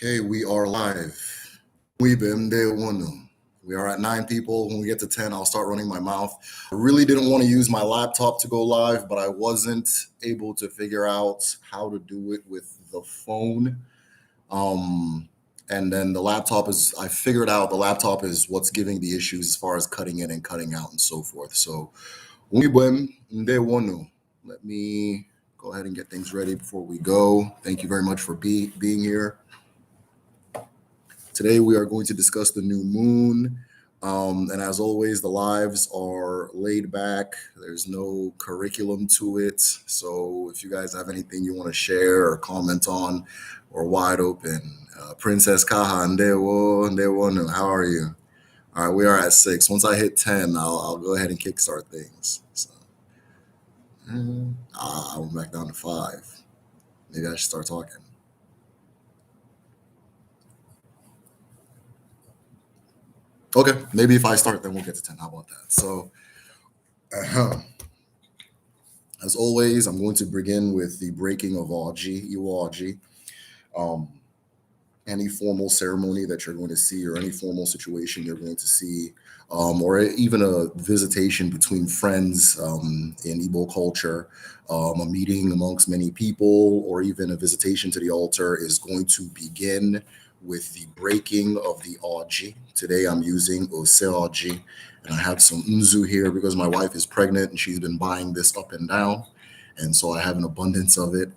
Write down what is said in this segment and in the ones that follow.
Okay, we are live. We been day one. We are at 9 people. When we get to 10, I'll start running my mouth. I really didn't want to use my laptop to go live, but I wasn't able to figure out how to do it with the phone. And then I figured out the laptop is what's giving the issues as far as cutting in and cutting out and so forth. So, we been day one. Let me go ahead and get things ready before we go. Thank you very much for being here. Today we are going to discuss the new moon. And as always, the lives are laid back. There's no curriculum to it. So if you guys have anything you want to share or comment on, we're wide open. Princess Kaha, Ndewo, how are you? All right, we are at 6. Once I hit 10, I'll go ahead and kickstart things. So, I went back down to 5. Maybe I should start talking. Okay, maybe if I start, then we'll get to 10. How about that? So, as always, I'm going to begin with the breaking of Iwaji. Any formal ceremony that you're going to see, or any formal situation you're going to see, or even a visitation between friends in Igbo culture, a meeting amongst many people, or even a visitation to the altar is going to begin with the breaking of the Oji. Today I'm using Ose Oji, and I have some Nzu here because my wife is pregnant and she's been buying this up and down. And so I have an abundance of it.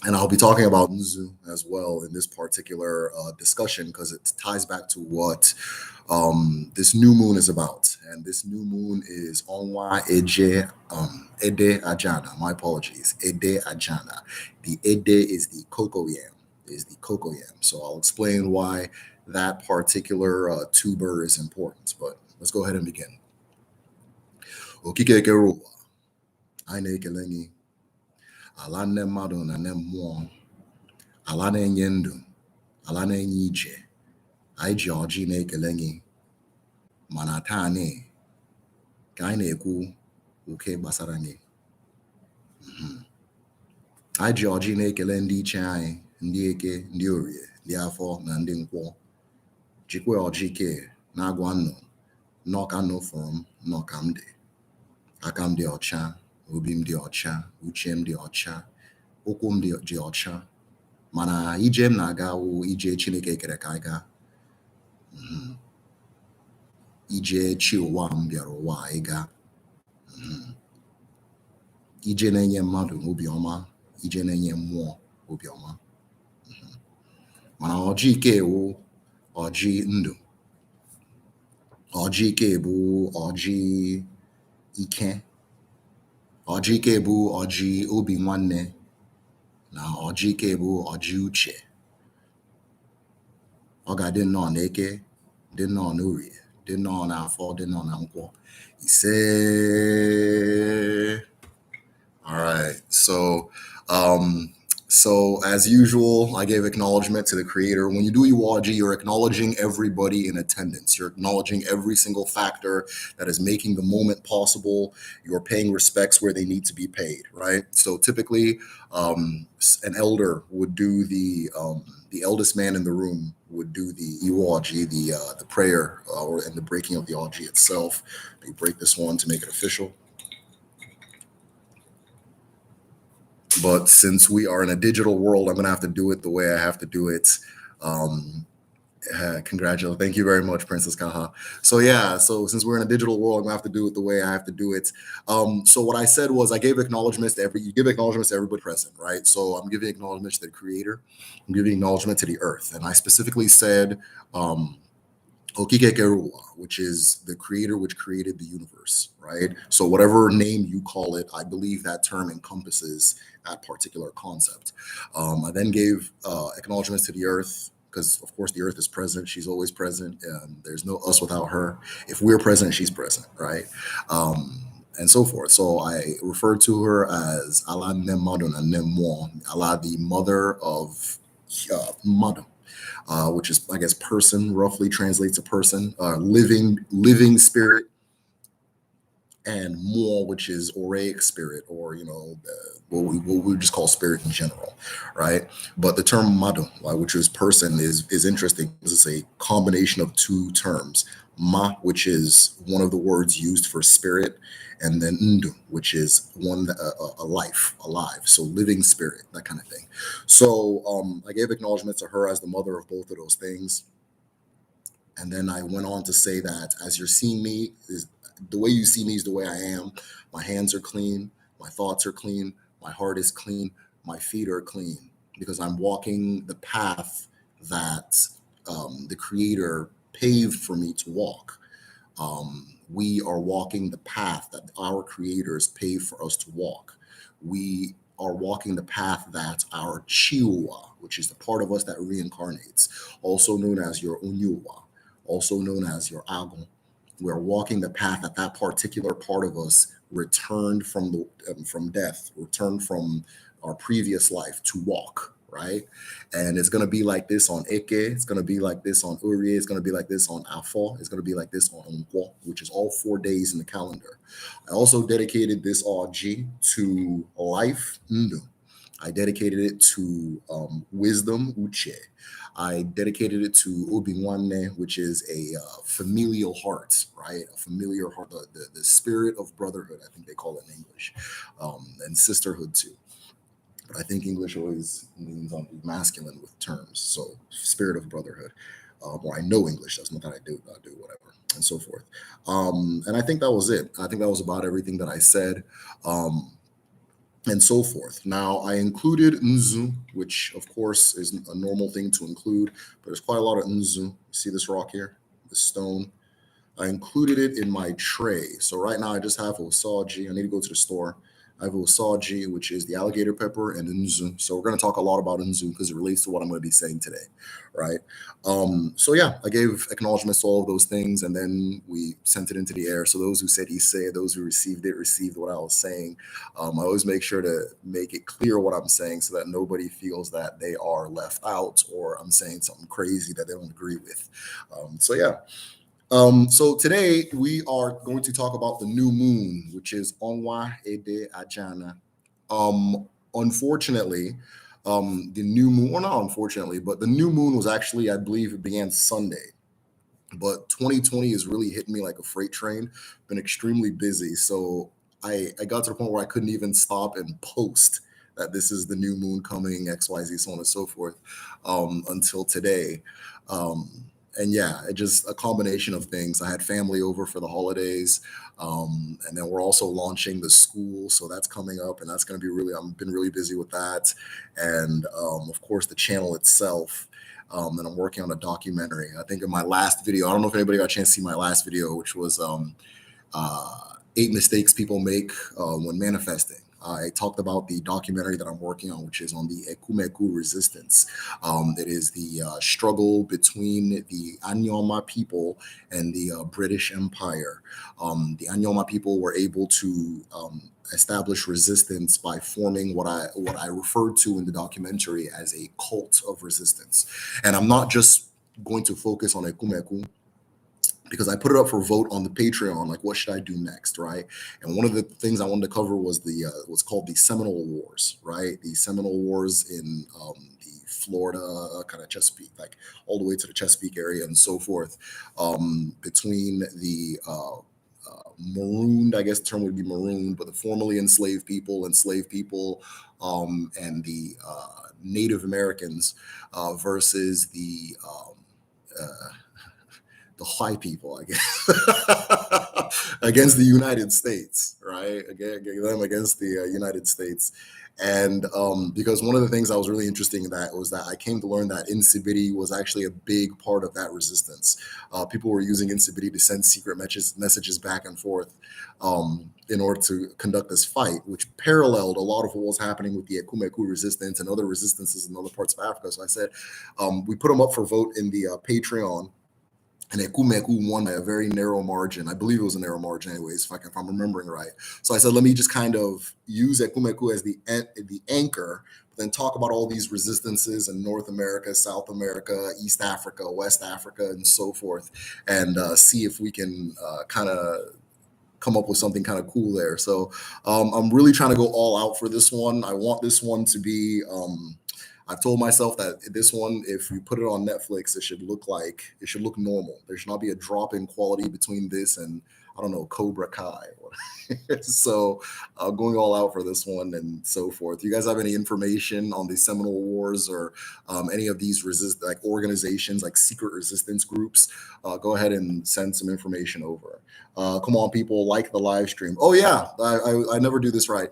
And I'll be talking about Nzu as well in this particular discussion because it ties back to what this new moon is about. And this new moon is Onwa Ede Ajana. My apologies. Ede Ajana. The Ede is the cocoa yam. So I'll explain why that particular tuber is important. But let's go ahead and begin. Okike Keruwa. Aine Kelengi. Ala nne mmadụ na nne mmụọ, ala na-enye ndụ, ala na-enye ije, anyị ji ọjị na-ekele gị, mana taa ka anyị na-ekwu oke gbasara gị. Anyị ji ọjị na-ekele ndị iche anyị, ndị eke, ndị orie, ndị afọ na ndị nkwọ. Jikwa ọjị ke na-agwa nnụ, nnọọ nnụ fụrụ m, nnọọ ka m dị. Aka m dị ọcha, obi m dị ọcha, uche m dị ọcha, ụkwụ m dị ọcha, mana ije m na-aga wụ ije Chineke kere ka anyị gaa. Ije chi ụwa m bịara ụwa anyị gaa. Ije na-enye mmadụ obiọma, ije na-enye mmụọ obiọma. Mana ọjị ike wụ ọjị ndụ. Ọjị ike bụ ọjị ike. Ọjị ike bụ ọjị obi nwanne, na ọjị ike bụ ọjị uche. Ọ ga-adị nnọọ n'eke, dị nnọọ n'orie, dị nnọọ n'afọ, dị nnọọ na nkwọ. Ise. All right. So as usual, I gave acknowledgement to the creator. When you do Iwaji, you're acknowledging everybody in attendance. You're acknowledging every single factor that is making the moment possible. You're paying respects where they need to be paid, right? So typically, an elder would do the eldest man in the room would do the Iwaji, the prayer, and the breaking of the Oji itself. They break this one to make it official. But since we are in a digital world, I'm going to have to do it the way I have to do it. Congratulations. Thank you very much, Princess Kaha. So since we're in a digital world, I'm going to have to do it the way I have to do it. So what I said was I gave acknowledgments to you give acknowledgments to everybody present, right? So I'm giving acknowledgments to the creator. I'm giving acknowledgement to the earth. And I specifically said, Okike Keruwa, which is the creator which created the universe, right? So whatever name you call it, I believe that term encompasses that particular concept. I then gave acknowledgments to the earth, because of course the earth is present. She's always present. And there's no us without her. If we're present, she's present, right? And so forth. So I referred to her as Allah Nemadun and Nemo, Allah, the mother of Madu. Which is, I guess, person, roughly translates to person, living spirit. and more, which is Oraic spirit, or what we just call spirit in general, right? But the term Madu, which is person, is interesting because it's a combination of two terms. Ma, which is one of the words used for spirit, and then Ndu, which is one a life, alive, so living spirit, that kind of thing. So I gave acknowledgement to her as the mother of both of those things. And then I went on to say that as you're seeing me, is the way you see me is the way I am. My hands are clean, my thoughts are clean, my heart is clean, my feet are clean, because I'm walking the path that the Creator paved for me to walk. We are walking the path that our creators paved for us to walk. We are walking the path that our Chiwa, which is the part of us that reincarnates, also known as your Unyuwa, also known as your Agon. We're walking the path that that particular part of us returned from death, returned from our previous life to walk, right? And it's going to be like this on Eke. It's going to be like this on Uri. It's going to be like this on Afo. It's going to be like this on Onwa, which is all 4 days in the calendar. I also dedicated this RG to life, Ndu. I dedicated it to wisdom, Uche. I dedicated it to Obiwane, which is a familial heart, right? A familiar heart, the spirit of brotherhood, I think they call it in English, and sisterhood too. But I think English always leans on the masculine with terms. So spirit of brotherhood, or I know English. That's not that I do whatever, and so forth. And I think that was it. I think that was about everything that I said. And so forth. Now, I included Nzu, which of course is a normal thing to include, but there's quite a lot of Nzu. See this rock here, this stone? I included it in my tray. So right now I just have Osaji. I need to go to the store. I have Osaji, which is the alligator pepper, and Nzu. So we're going to talk a lot about Nzu because it relates to what I'm going to be saying today, right? So yeah, I gave acknowledgments to all of those things, and then we sent it into the air. So those who said Ise, those who received it, received what I was saying. I always make sure to make it clear what I'm saying so that nobody feels that they are left out or I'm saying something crazy that they don't agree with. So yeah. So today we are going to talk about the new moon, which is Onwa Ede Ajana. Unfortunately, the new moon, well, not unfortunately, but the new moon was actually, I believe, it began Sunday. But 2020 is really hitting me like a freight train. Been extremely busy, so I got to the point where I couldn't even stop and post that this is the new moon coming, XYZ, so on and so forth, until today. And yeah, it just a combination of things. I had family over for the holidays, and then we're also launching the school, so that's coming up, and that's going to be really. I've been really busy with that, and of course the channel itself. And I'm working on a documentary. I think in my last video, I don't know if anybody got a chance to see my last video, which was 8 mistakes people make when manifesting. I talked about the documentary that I'm working on, which is on the Ekumeku resistance. It is the struggle between the Anyoma people and the British Empire. The Anyoma people were able to establish resistance by forming what I referred to in the documentary as a cult of resistance. And I'm not just going to focus on Ekumeku, because I put it up for vote on the Patreon, like what should I do next, right? And one of the things I wanted to cover was the what's called the Seminole Wars, right? The Seminole Wars in the Florida kind of Chesapeake, like all the way to the Chesapeake area and so forth, between the marooned, I guess the term would be marooned, but the formerly enslaved people, and the Native Americans versus the white people, I guess, against the United States, right? Against the United States. And because one of the things I was really interested in that was that I came to learn that Insibidi was actually a big part of that resistance. People were using Insibidi to send secret messages back and forth in order to conduct this fight, which paralleled a lot of what was happening with the Ekumeku resistance and other resistances in other parts of Africa. So I said, we put them up for vote in the Patreon. And Ekumeku won by a very narrow margin. I believe it was a narrow margin, anyways, if I'm remembering right. So I said, let me just kind of use Ekumeku as the anchor, but then talk about all these resistances in North America, South America, East Africa, West Africa, and so forth, and see if we can kind of come up with something kind of cool there. So I'm really trying to go all out for this one. I want this one to be. I've told myself that this one, if you put it on Netflix, it should look normal. There should not be a drop in quality between this and I don't know Cobra Kai. So going all out for this one and so forth. You guys have any information on the Seminole Wars or any of these like organizations, like secret resistance groups? Go ahead and send some information over. Come on, people, like the live stream. Oh yeah, I never do this right.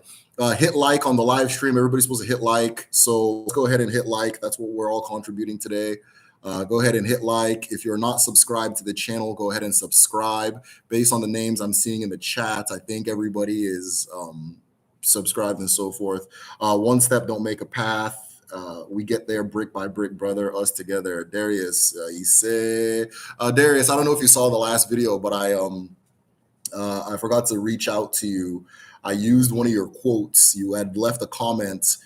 Hit like on the live stream. Everybody's supposed to hit like. So let's go ahead and hit like. That's what we're all contributing today. Go ahead and hit like. If you're not subscribed to the channel, go ahead and subscribe. Based on the names I'm seeing in the chat, I think everybody is subscribed and so forth. One step don't make a path. We get there brick by brick, brother, us together. Darius, you say, Darius, I don't know if you saw the last video, but I forgot to reach out to you. I used one of your quotes. You had left a comment.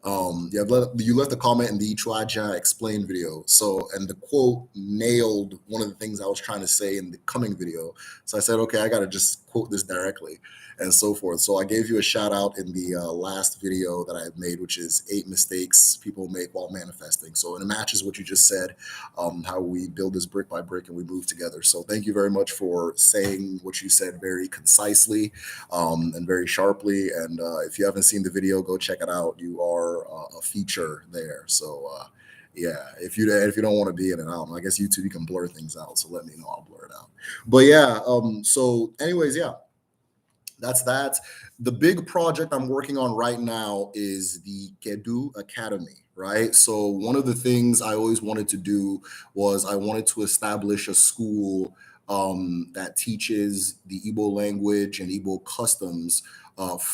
You left a comment in the Ichwaja Explain video. So, and the quote nailed one of the things I was trying to say in the coming video. So I said, okay, I got to just quote this directly and so forth. So I gave you a shout out in the last video that I had made, which is 8 mistakes people make while manifesting. So it matches what you just said, how we build this brick by brick and we move together. So thank you very much for saying what you said very concisely and very sharply. And if you haven't seen the video, go check it out. You are a feature there. So yeah, if you don't want to be in it, I guess YouTube, you can blur things out. So let me know, I'll blur it out. But yeah, so anyways, yeah. That's that. The big project I'm working on right now is the Kedu Academy, right? So one of the things I always wanted to do was I wanted to establish a school that teaches the Igbo language and Igbo customs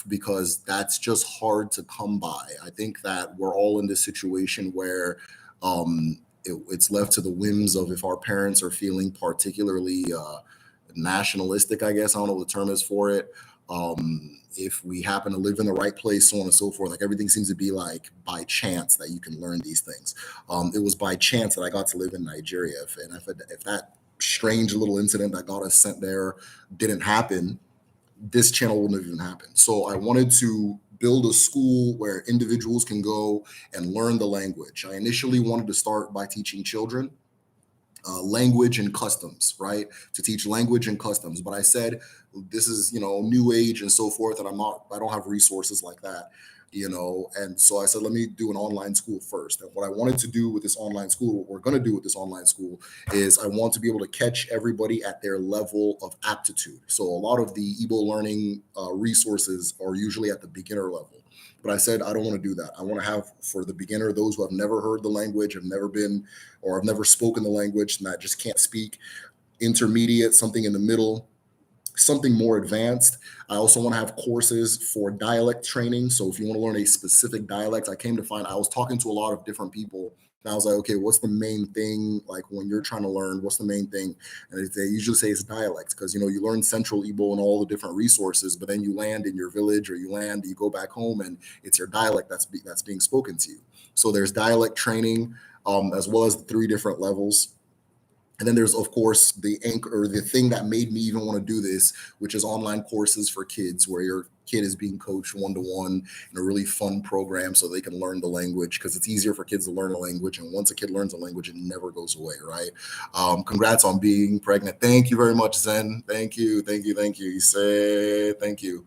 because that's just hard to come by. I think that we're all in this situation where it's left to the whims of if our parents are feeling particularly nationalistic, I guess, I don't know what the term is for it. If we happen to live in the right place, so on and so forth, like everything seems to be like by chance that you can learn these things. It was by chance that I got to live in Nigeria. If that strange little incident that got us sent there didn't happen, this channel wouldn't have even happened. So I wanted to build a school where individuals can go and learn the language. I initially wanted to start by teaching children language and customs, right? To teach language and customs. But I said, this is, new age and so forth. And I don't have resources like that, And so I said, let me do an online school first. And what I wanted to do with this online school, what we're going to do with this online school is I want to be able to catch everybody at their level of aptitude. So a lot of the Igbo learning resources are usually at the beginner level. But I said, I don't want to do that. I want to have for the beginner, those who have never heard the language, have never been, or have never spoken the language, and that just can't speak, intermediate, something in the middle, something more advanced. I also want to have courses for dialect training. So if you want to learn a specific dialect, I came to find, I was talking to a lot of different people. And I was like, okay, what's the main thing? Like when you're trying to learn, what's the main thing? And they usually say it's dialect because, you learn Central Igbo and all the different resources, but then you land in your village or you go back home and it's your dialect that's being spoken to you. So there's dialect training as well as the 3 different levels. And then there's, of course, the anchor, or the thing that made me even want to do this, which is online courses for kids where your kid is being coached one-to-one in a really fun program so they can learn the language because it's easier for kids to learn a language. And once a kid learns a language, it never goes away, right? Congrats on being pregnant. Thank you very much, Zen. Thank you. You say thank you.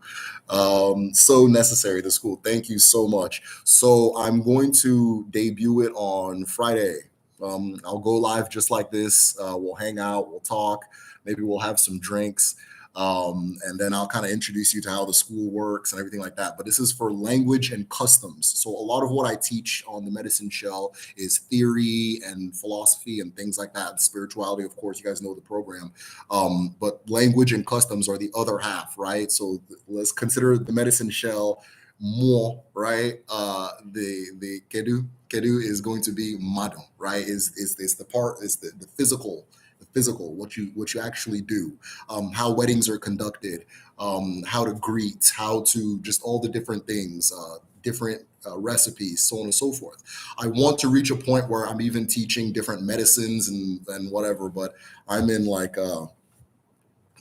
So necessary, the school. Thank you so much. So I'm going to debut it on Friday. I'll go live just like this. We'll hang out, we'll talk, maybe we'll have some drinks. And then I'll kind of introduce you to how the school works and everything like that. But this is for language and customs. So a lot of what I teach on the Medicine Shell is theory and philosophy and things like that. Spirituality, of course, you guys know the program. But language and customs are the other half, right? So let's consider the Medicine Shell more, right? The Kedu is going to be Mado, right? Is the part, is the physical, what you actually do, how weddings are conducted, how to greet, how to just all the different things, different recipes, so on and so forth. I want to reach a point where I'm even teaching different medicines and whatever, but I'm in like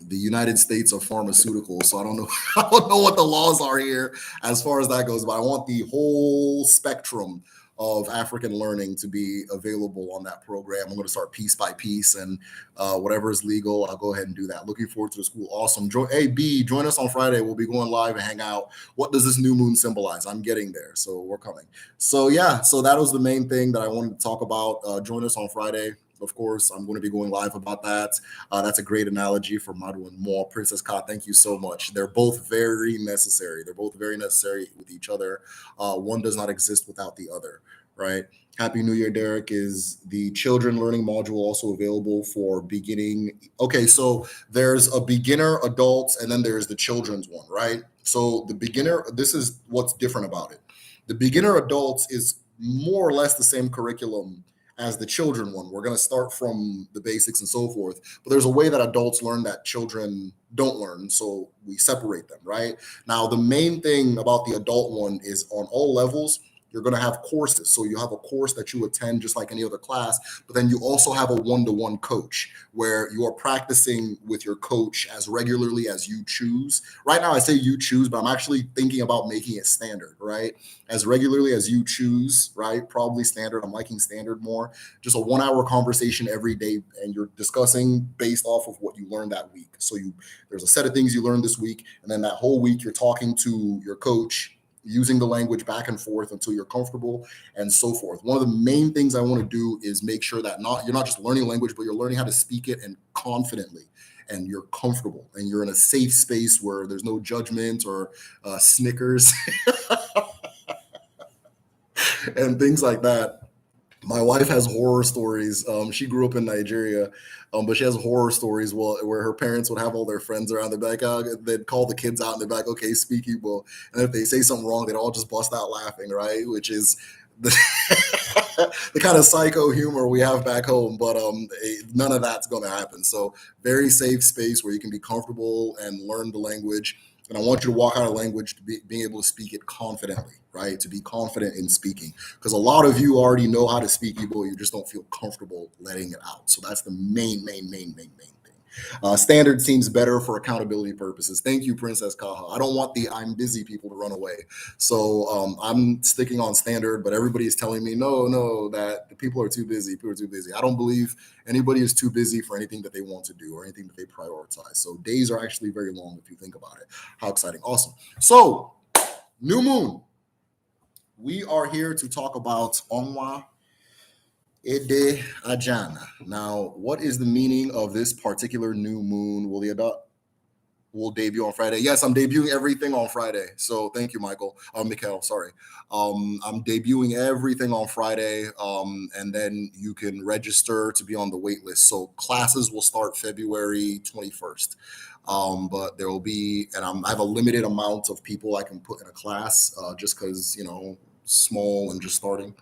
the United States of pharmaceuticals. So I don't know, I don't know what the laws are here as far as that goes, but I want the whole spectrum of African learning to be available on that program. I'm going to start piece by piece, and whatever is legal, I'll go ahead and do that. Looking forward to the school. Awesome. Hey, B, join us on Friday. We'll be going live and hang out. What does this new moon symbolize? I'm getting there, so we're coming. So yeah, so that was the main thing that I wanted to talk about. Join us on Friday. Of course, I'm going to be going live about that. That's a great analogy for Madu and Mo. Princess Ka, thank you so much. They're both very necessary. They're both very necessary with each other. One does not exist without the other, right? Happy New Year, Derek. Is the children learning module also available for beginning? Okay, so there's a beginner, adults, and then there's the children's one, right? So the beginner, this is what's different about it. The beginner adults is more or less the same curriculum as the children one. We're going to start from the basics and so forth, but there's a way that adults learn that children don't learn, so we separate them, right? Now, the main thing about the adult one is on all levels, you're going to have courses. So you have a course that you attend just like any other class, but then you also have a one-to-one coach where you are practicing with your coach as regularly as you choose. Right now, I say you choose, but I'm actually thinking about making it standard, right? As regularly as you choose, right? Probably standard. I'm liking standard more. Just a 1 hour conversation every day, and you're discussing based off of what you learned that week. So there's a set of things you learned this week, and then that whole week you're talking to your coach, using the language back and forth until you're comfortable and so forth. One of the main things I want to do is make sure that you're not just learning language, but you're learning how to speak it and confidently, and you're comfortable and you're in a safe space where there's no judgment or snickers and things like that. My wife has horror stories. She grew up in Nigeria, but she has horror stories where her parents would have all their friends around. They'd be like, they'd call the kids out and they'd be like, okay, speak Igbo. And if they say something wrong, they'd all just bust out laughing, right? Which is the, the kind of psycho humor we have back home. But none of that's going to happen. So very safe space where you can be comfortable and learn the language. And I want you to walk out of language to being able to speak it confidently, right? To be confident in speaking. Because a lot of you already know how to speak Igbo, you just don't feel comfortable letting it out. So that's the main thing. Standard seems better for accountability purposes. Thank you, Princess Kaha. I don't want the I'm busy people to run away. So I'm sticking on standard, but everybody is telling me, no, that the people are too busy. People are too busy. I don't believe anybody is too busy for anything that they want to do or anything that they prioritize. So days are actually very long if you think about it. How exciting. Awesome. So new moon. We are here to talk about Onwa Ede Ajana. Now, what is the meaning of this particular new moon? Will debut on Friday? Yes, I'm debuting everything on Friday. So thank you, Michael. Mikhail, sorry. I'm debuting everything on Friday, and then you can register to be on the wait list. So classes will start February 21st. But there will be, and I have a limited amount of people I can put in a class, just because small and just starting,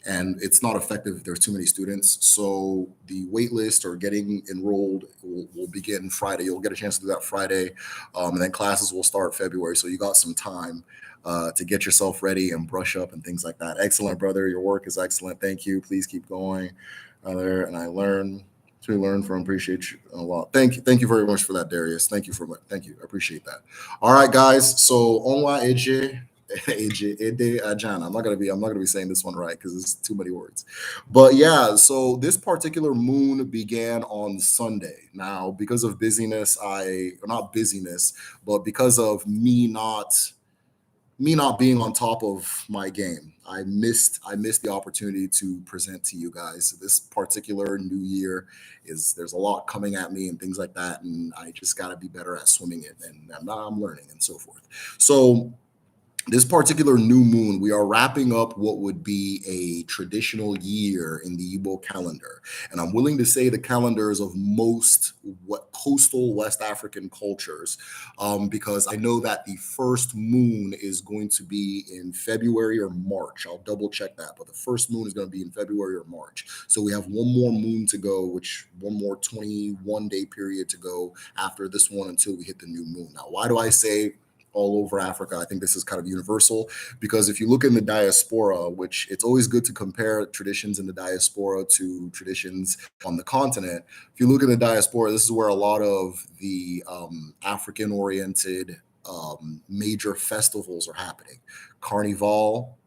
and it's not effective if there's too many students. So the wait list or getting enrolled will begin Friday. You'll get a chance to do that Friday, and then classes will start February. So you got some time to get yourself ready and brush up and things like that. Excellent, brother. Your work is excellent. Thank you. Please keep going. There, and I learn to learn from. Appreciate you a lot. Thank you very much for that, Darius. Thank you. I appreciate that. All right, guys. So Onwa Eje. I'm not gonna be saying this one right because it's too many words. But yeah, so this particular moon began on Sunday. Now, because of busyness, not busyness, but because of me not being on top of my game, I missed the opportunity to present to you guys. So this particular new year there's a lot coming at me and things like that, and I just got to be better at swimming it, and I'm learning and so forth. So this particular new moon, we are wrapping up what would be a traditional year in the Igbo calendar. And I'm willing to say the calendars of most coastal West African cultures, because I know that the first moon is going to be in February or March. I'll double check that, but the first moon is going to be in February or March. So we have one more moon to go, one more 21-day period to go after this one until we hit the new moon. Now, why do I say all over Africa. I think this is kind of universal because if you look in the diaspora, which it's always good to compare traditions in the diaspora to traditions on the continent. If you look at the diaspora, this is where a lot of the African oriented major festivals are happening. Carnival,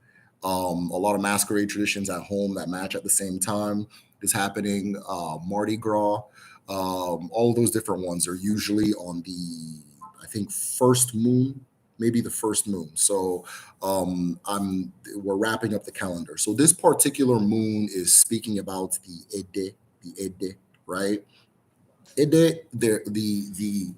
a lot of masquerade traditions at home that match at the same time is happening. Mardi Gras, all of those different ones are usually on the, I think, first moon, maybe the first moon. So we're wrapping up the calendar. So this particular moon is speaking about the Ede, right? Ede, the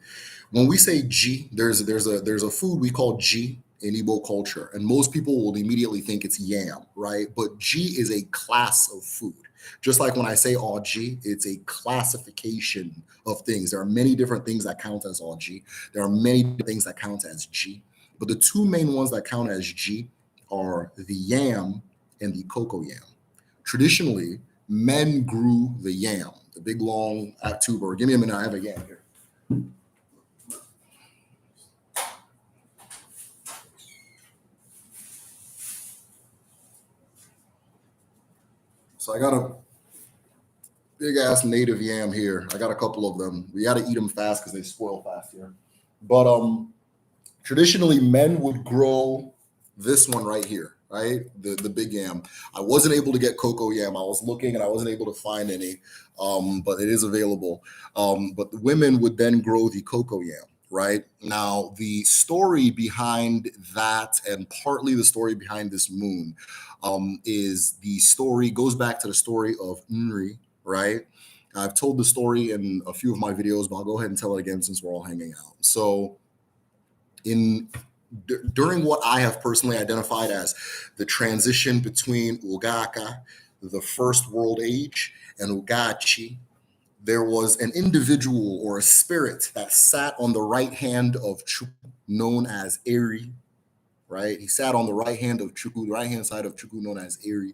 when we say G, there's a food we call G in Igbo culture, and most people will immediately think it's yam, right? But G is a class of food. Just like when I say G, it's a classification of things. There are many different things that count as G. There are many things that count as G. But the two main ones that count as G are the yam and the cocoa yam. Traditionally, men grew the yam, the big long tuber. Give me a minute, I have a yam here. So I got a big ass native yam here. I got a couple of them. We got to eat them fast because they spoil fast here. But traditionally, men would grow this one right here, right? The big yam. I wasn't able to get cocoa yam. I was looking and I wasn't able to find any, but it is available. But the women would then grow the cocoa yam. Right now, the story behind that, and partly the story behind this moon, is the story goes back to the story of Nri, right? I've told the story in a few of my videos, but I'll go ahead and tell it again since we're all hanging out. So, during what I have personally identified as the transition between Ugaka, the first world age, and Ugachi, there was an individual or a spirit that sat on the right hand of Chukwu, known as Eri, right? He sat on the right hand of Chukwu, the right hand side of Chukwu, known as Eri.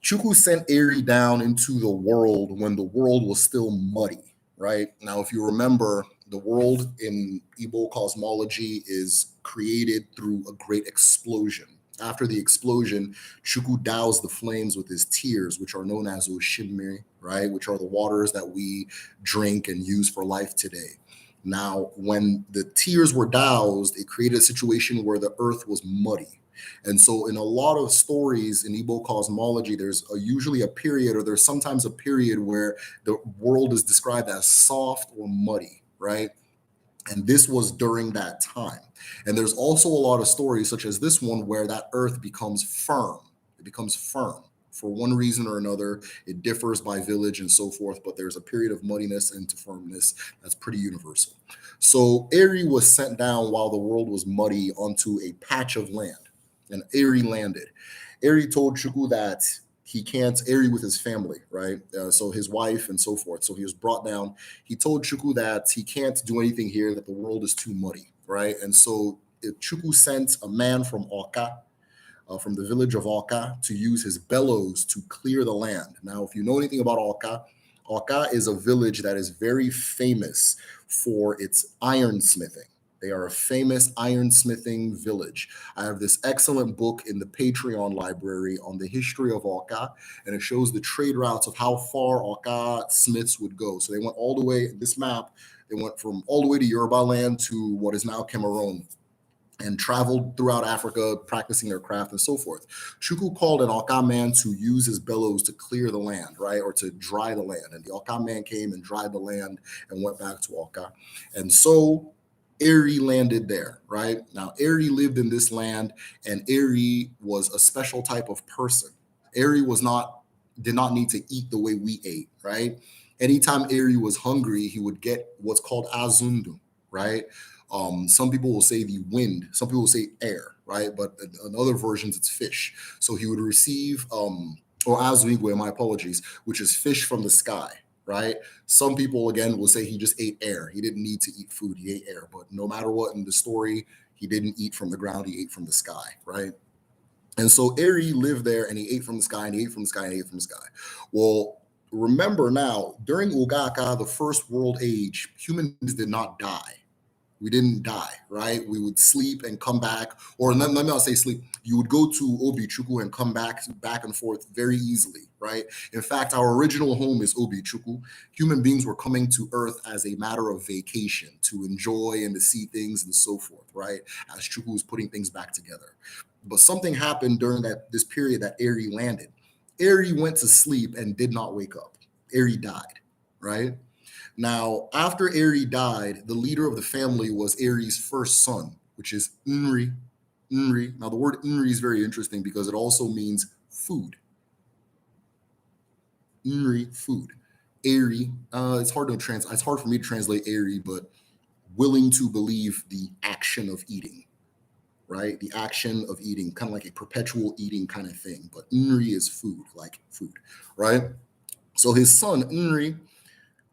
Chukwu sent Eri down into the world when the world was still muddy, right? Now, if you remember, the world in Igbo cosmology is created through a great explosion. After the explosion, Chukwu doused the flames with his tears, which are known as Oshimiri, right? Which are the waters that we drink and use for life today. Now, when the tears were doused, it created a situation where the earth was muddy. And so in a lot of stories in Igbo cosmology, there's usually a period, or there's sometimes a period where the world is described as soft or muddy, right? And this was during that time. And there's also a lot of stories, such as this one, where that earth becomes firm. It becomes firm for one reason or another. It differs by village and so forth, but there's a period of muddiness into firmness that's pretty universal. So Eri was sent down while the world was muddy onto a patch of land, and Eri landed. Eri told Chukwu that he can't, Eri with his family, right? So his wife and so forth. So he was brought down. He told Chukwu that he can't do anything here, that the world is too muddy, right? And so Chukwu sent a man from Oka, from the village of Oka, to use his bellows to clear the land. Now, if you know anything about Oka, Oka is a village that is very famous for its ironsmithing. They are a famous ironsmithing village. I have this excellent book in the Patreon library on the history of Oka, and it shows the trade routes of how far Oka smiths would go. So they went all the way, this map, they went from all the way to Yoruba land to what is now Cameroon, and traveled throughout Africa, practicing their craft and so forth. Chukwu called an Oka man to use his bellows to clear the land, right, or to dry the land. And the Oka man came and dried the land and went back to Oka. And so Eri landed there, right? Now, Eri lived in this land, and Eri was a special type of person. Eri did not need to eat the way we ate, right? Anytime Eri was hungry, he would get what's called azundu, right? Some people will say the wind, some people will say air, right? But in other versions, it's fish. So he would receive, or azwigwe, my apologies, which is fish from the sky, right? Some people, again, will say he just ate air. He didn't need to eat food, he ate air. But no matter what in the story, he didn't eat from the ground, he ate from the sky, right? And so Eri lived there, and he ate from the sky, and he ate from the sky, and he ate from the sky. Well, remember now, during Ugaka, the first world age, humans did not die, We didn't die, right? We would sleep and come back, or let me not say sleep. You would go to Obi-Chukwu and come back and forth very easily, right? In fact, our original home is Obi-Chukwu. Human beings were coming to Earth as a matter of vacation to enjoy and to see things and so forth, right? As Chukwu was putting things back together. But something happened during this period that Eri landed. Eri went to sleep and did not wake up. Eri died, right? Now, after Eri died, the leader of the family was Eri's first son, which is Nri. Nri. Now, the word Nri is very interesting because it also means food. Nri, food. Eri. It's hard for me to translate Eri, but willing to believe the action of eating, right? The action of eating, kind of like a perpetual eating kind of thing. But Nri is food, like food, right? So his son Nri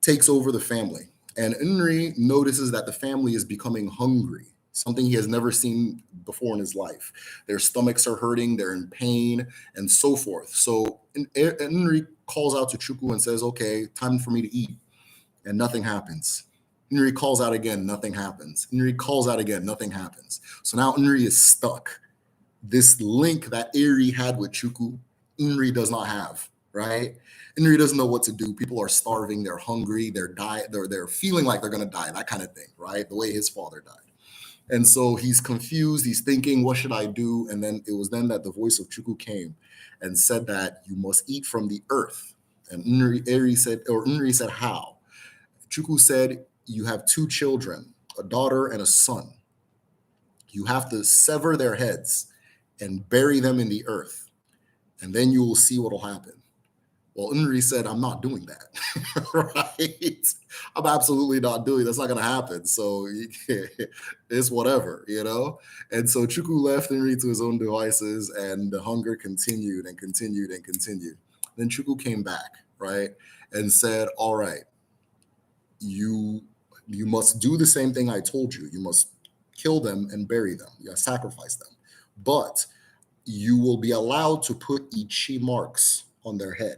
takes over the family. And Unri notices that the family is becoming hungry, something he has never seen before in his life. Their stomachs are hurting, they're in pain, and so forth. So Unri calls out to Chukwu and says, okay, time for me to eat. And nothing happens. Unri calls out again, nothing happens. Unri calls out again, nothing happens. So now Unri is stuck. This link that Eri had with Chukwu, Unri does not have, right? Inri doesn't know what to do. People are starving, they're hungry, they're feeling like they're gonna die, that kind of thing, right? The way his father died. And so he's confused, he's thinking, what should I do? And then it was then that the voice of Chukwu came and said that you must eat from the earth. And Unri said, how? Chukwu said, you have two children, a daughter and a son. You have to sever their heads and bury them in the earth, and then you will see what will happen. Well, Unri said, I'm not doing that, right? I'm absolutely not doing that's not going to happen. So it's whatever, you know? And so Chukwu left Unri to his own devices, and the hunger continued and continued and continued. Then Chukwu came back, right? And said, all right, you must do the same thing I told you. You must kill them and bury them. You must sacrifice them. But you will be allowed to put Ichi marks on their head,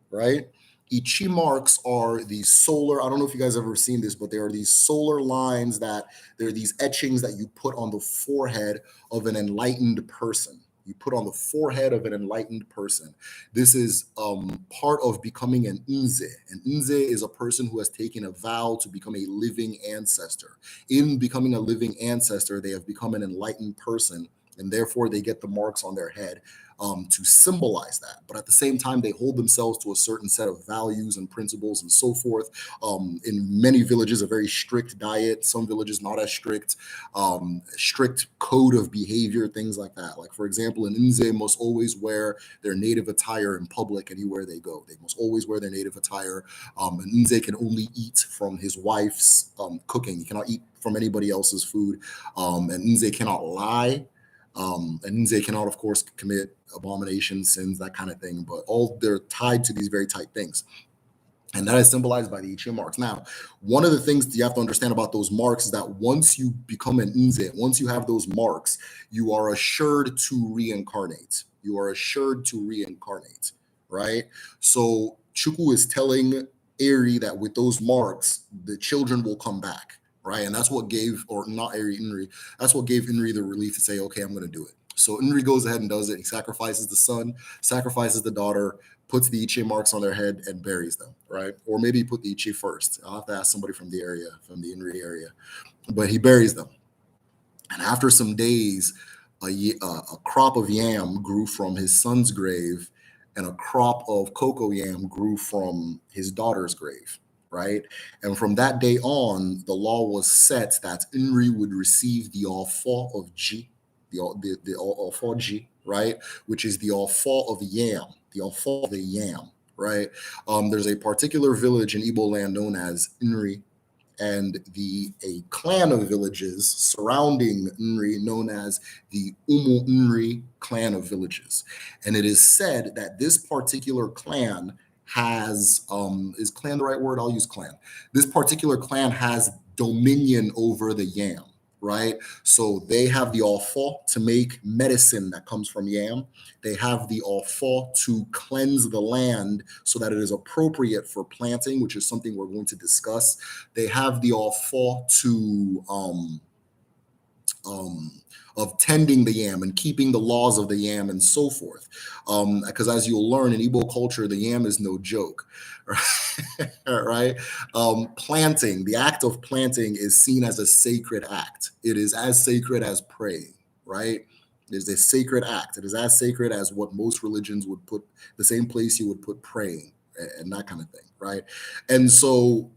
right? Ichi marks are these solar, I don't know if you guys have ever seen this, but there are these solar lines there are these etchings that you put on the forehead of an enlightened person. You put on the forehead of an enlightened person. This is part of becoming an Nze. An Nze is a person who has taken a vow to become a living ancestor. In becoming a living ancestor, they have become an enlightened person, and therefore they get the marks on their head to symbolize that. But at the same time, they hold themselves to a certain set of values and principles and so forth. In many villages, a very strict diet, some villages not as strict code of behavior, things like that. Like, for example, an Nze must always wear their native attire in public anywhere they go. They must always wear their native attire. An Nze can only eat from his wife's cooking. He cannot eat from anybody else's food. An Nze cannot lie. And Nze cannot, of course, commit abominations, sins, that kind of thing, but all they're tied to these very tight things. And that is symbolized by the Ichi marks. Now, one of the things you have to understand about those marks is that once you become an Nze, once you have those marks, you are assured to reincarnate. You are assured to reincarnate, right? So Chukwu is telling Eri that with those marks, the children will come back. Right. And that's what gave, or not Eri, Inri, that's what gave Inri the relief to say, okay, I'm going to do it. So Inri goes ahead and does it. He sacrifices the son, sacrifices the daughter, puts the Ichi marks on their head and buries them. Right. Or maybe he put the Ichi first. I'll have to ask somebody from the area, from the Inri area, but he buries them. And after some days, a crop of yam grew from his son's grave, and a crop of cocoa yam grew from his daughter's grave. Right. And from that day on, the law was set that Inri would receive the Ofo of G, the Ofo G, right, which is the Ofo of yam, the Ofo of the yam, right? There's a particular village in Igbo land known as Inri, and a clan of villages surrounding Nri known as the Umu Nri clan of villages. And it is said that this particular clan has, is clan the right word? I'll use clan. This particular clan has dominion over the yam. right? So they have the offal to make medicine that comes from yam. They have the offal to cleanse the land so that it is appropriate for planting, which is something we're going to discuss. They have the offal to um, of tending the yam and keeping the laws of the yam and so forth. Because as you'll learn in Igbo culture, the yam is no joke, right? Planting, the act of planting is seen as a sacred act. It is as sacred as praying, right? It is a sacred act. It is as sacred as what most religions would put, the same place you would put praying and that kind of thing, right? And so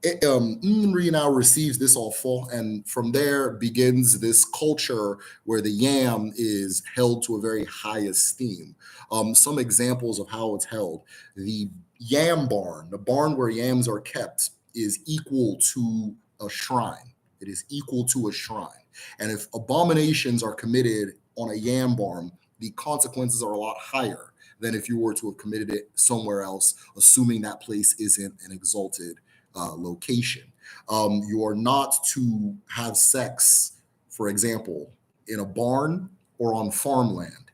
Nri now receives this offal, and from there begins this culture where the yam is held to a very high esteem. Some examples of how it's held: the yam barn, the barn where yams are kept, is equal to a shrine. It is equal to a shrine, and if abominations are committed on a yam barn, the consequences are a lot higher than if you were to have committed it somewhere else, assuming that place isn't an exalted location. You are not to have sex, for example, in a barn or on farmland,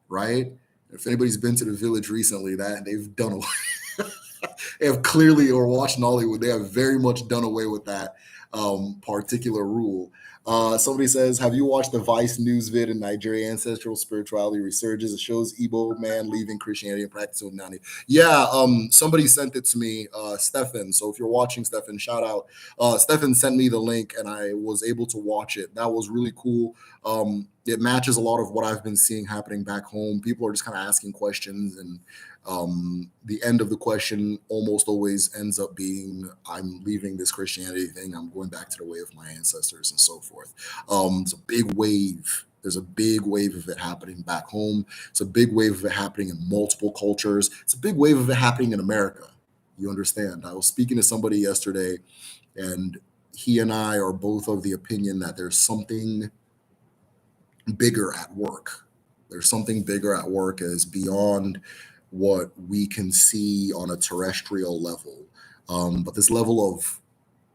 right? If anybody's been to the village recently, that they've done away, they have clearly, or watched Nollywood, they have very much done away with that particular rule. Somebody says, have you watched the Vice news vid in Nigeria ancestral spirituality resurges? It shows Igbo man leaving Christianity and practicing Nani. Yeah, somebody sent it to me, Stefan. So if you're watching, Stefan, shout out. Stefan sent me the link and I was able to watch it. That was really cool. It matches a lot of what I've been seeing happening back home. People are just kind of asking questions, and the end of the question almost always ends up being, I'm leaving this Christianity thing, I'm going back to the way of my ancestors and so forth. It's a big wave. There's a big wave of it happening back home. It's a big wave of it happening in multiple cultures. It's a big wave of it happening in America. You understand? I was speaking to somebody yesterday, and he and I are both of the opinion that there's something bigger at work. There's something bigger at work as beyond what we can see on a terrestrial level. But this level of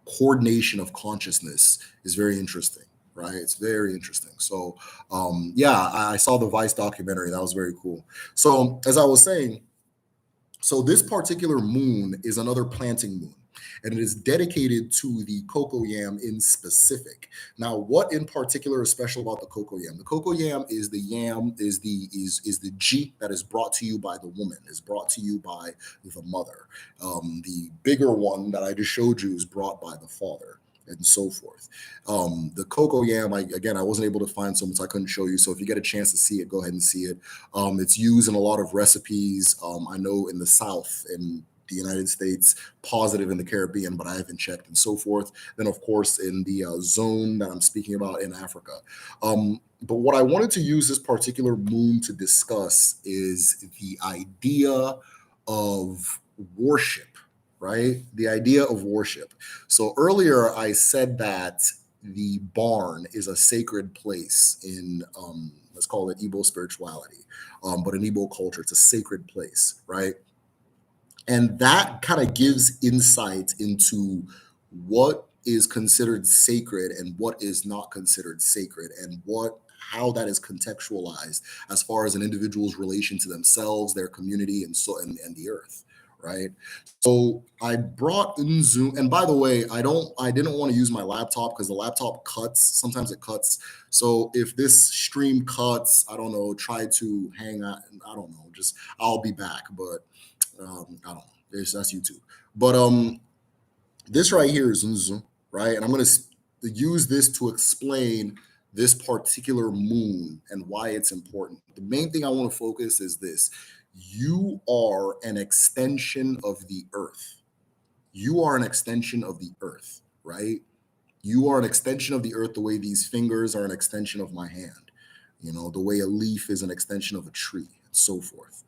coordination of consciousness is very interesting, right? It's very interesting. So, yeah, I saw the Vice documentary. That was very cool. So, as I was saying, so this particular moon is another planting moon, and it is dedicated to the cocoa yam in specific. Now, what in particular is special about the cocoa yam? The cocoa yam is the yam, is the G that is brought to you by the woman, is brought to you by the mother. The bigger one that I just showed you is brought by the father, and so forth. The cocoa yam, I wasn't able to find some, so I couldn't show you. So if you get a chance to see it, go ahead and see it. It's used in a lot of recipes. I know in the South, in the United States, positive in the Caribbean, but I haven't checked, and so forth. Then, of course, in the zone that I'm speaking about in Africa. But what I wanted to use this particular moon to discuss is the idea of worship, right? The idea of worship. So earlier I said that the barn is a sacred place in, let's call it Igbo spirituality, but in Igbo culture, it's a sacred place, right? And that kind of gives insight into what is considered sacred and what is not considered sacred, and how that is contextualized as far as an individual's relation to themselves, their community, and the earth, right? So I brought Nzu, and by the way, I didn't want to use my laptop because the laptop cuts. Sometimes it cuts. So if this stream cuts, I don't know, try to hang out. I don't know. Just I'll be back, but I don't know. That's YouTube. But this right here is Nzu, right? And I'm going to use this to explain this particular moon and why it's important. The main thing I want to focus is this: you are an extension of the earth. You are an extension of the earth, right? You are an extension of the earth the way these fingers are an extension of my hand, the way a leaf is an extension of a tree, and so forth.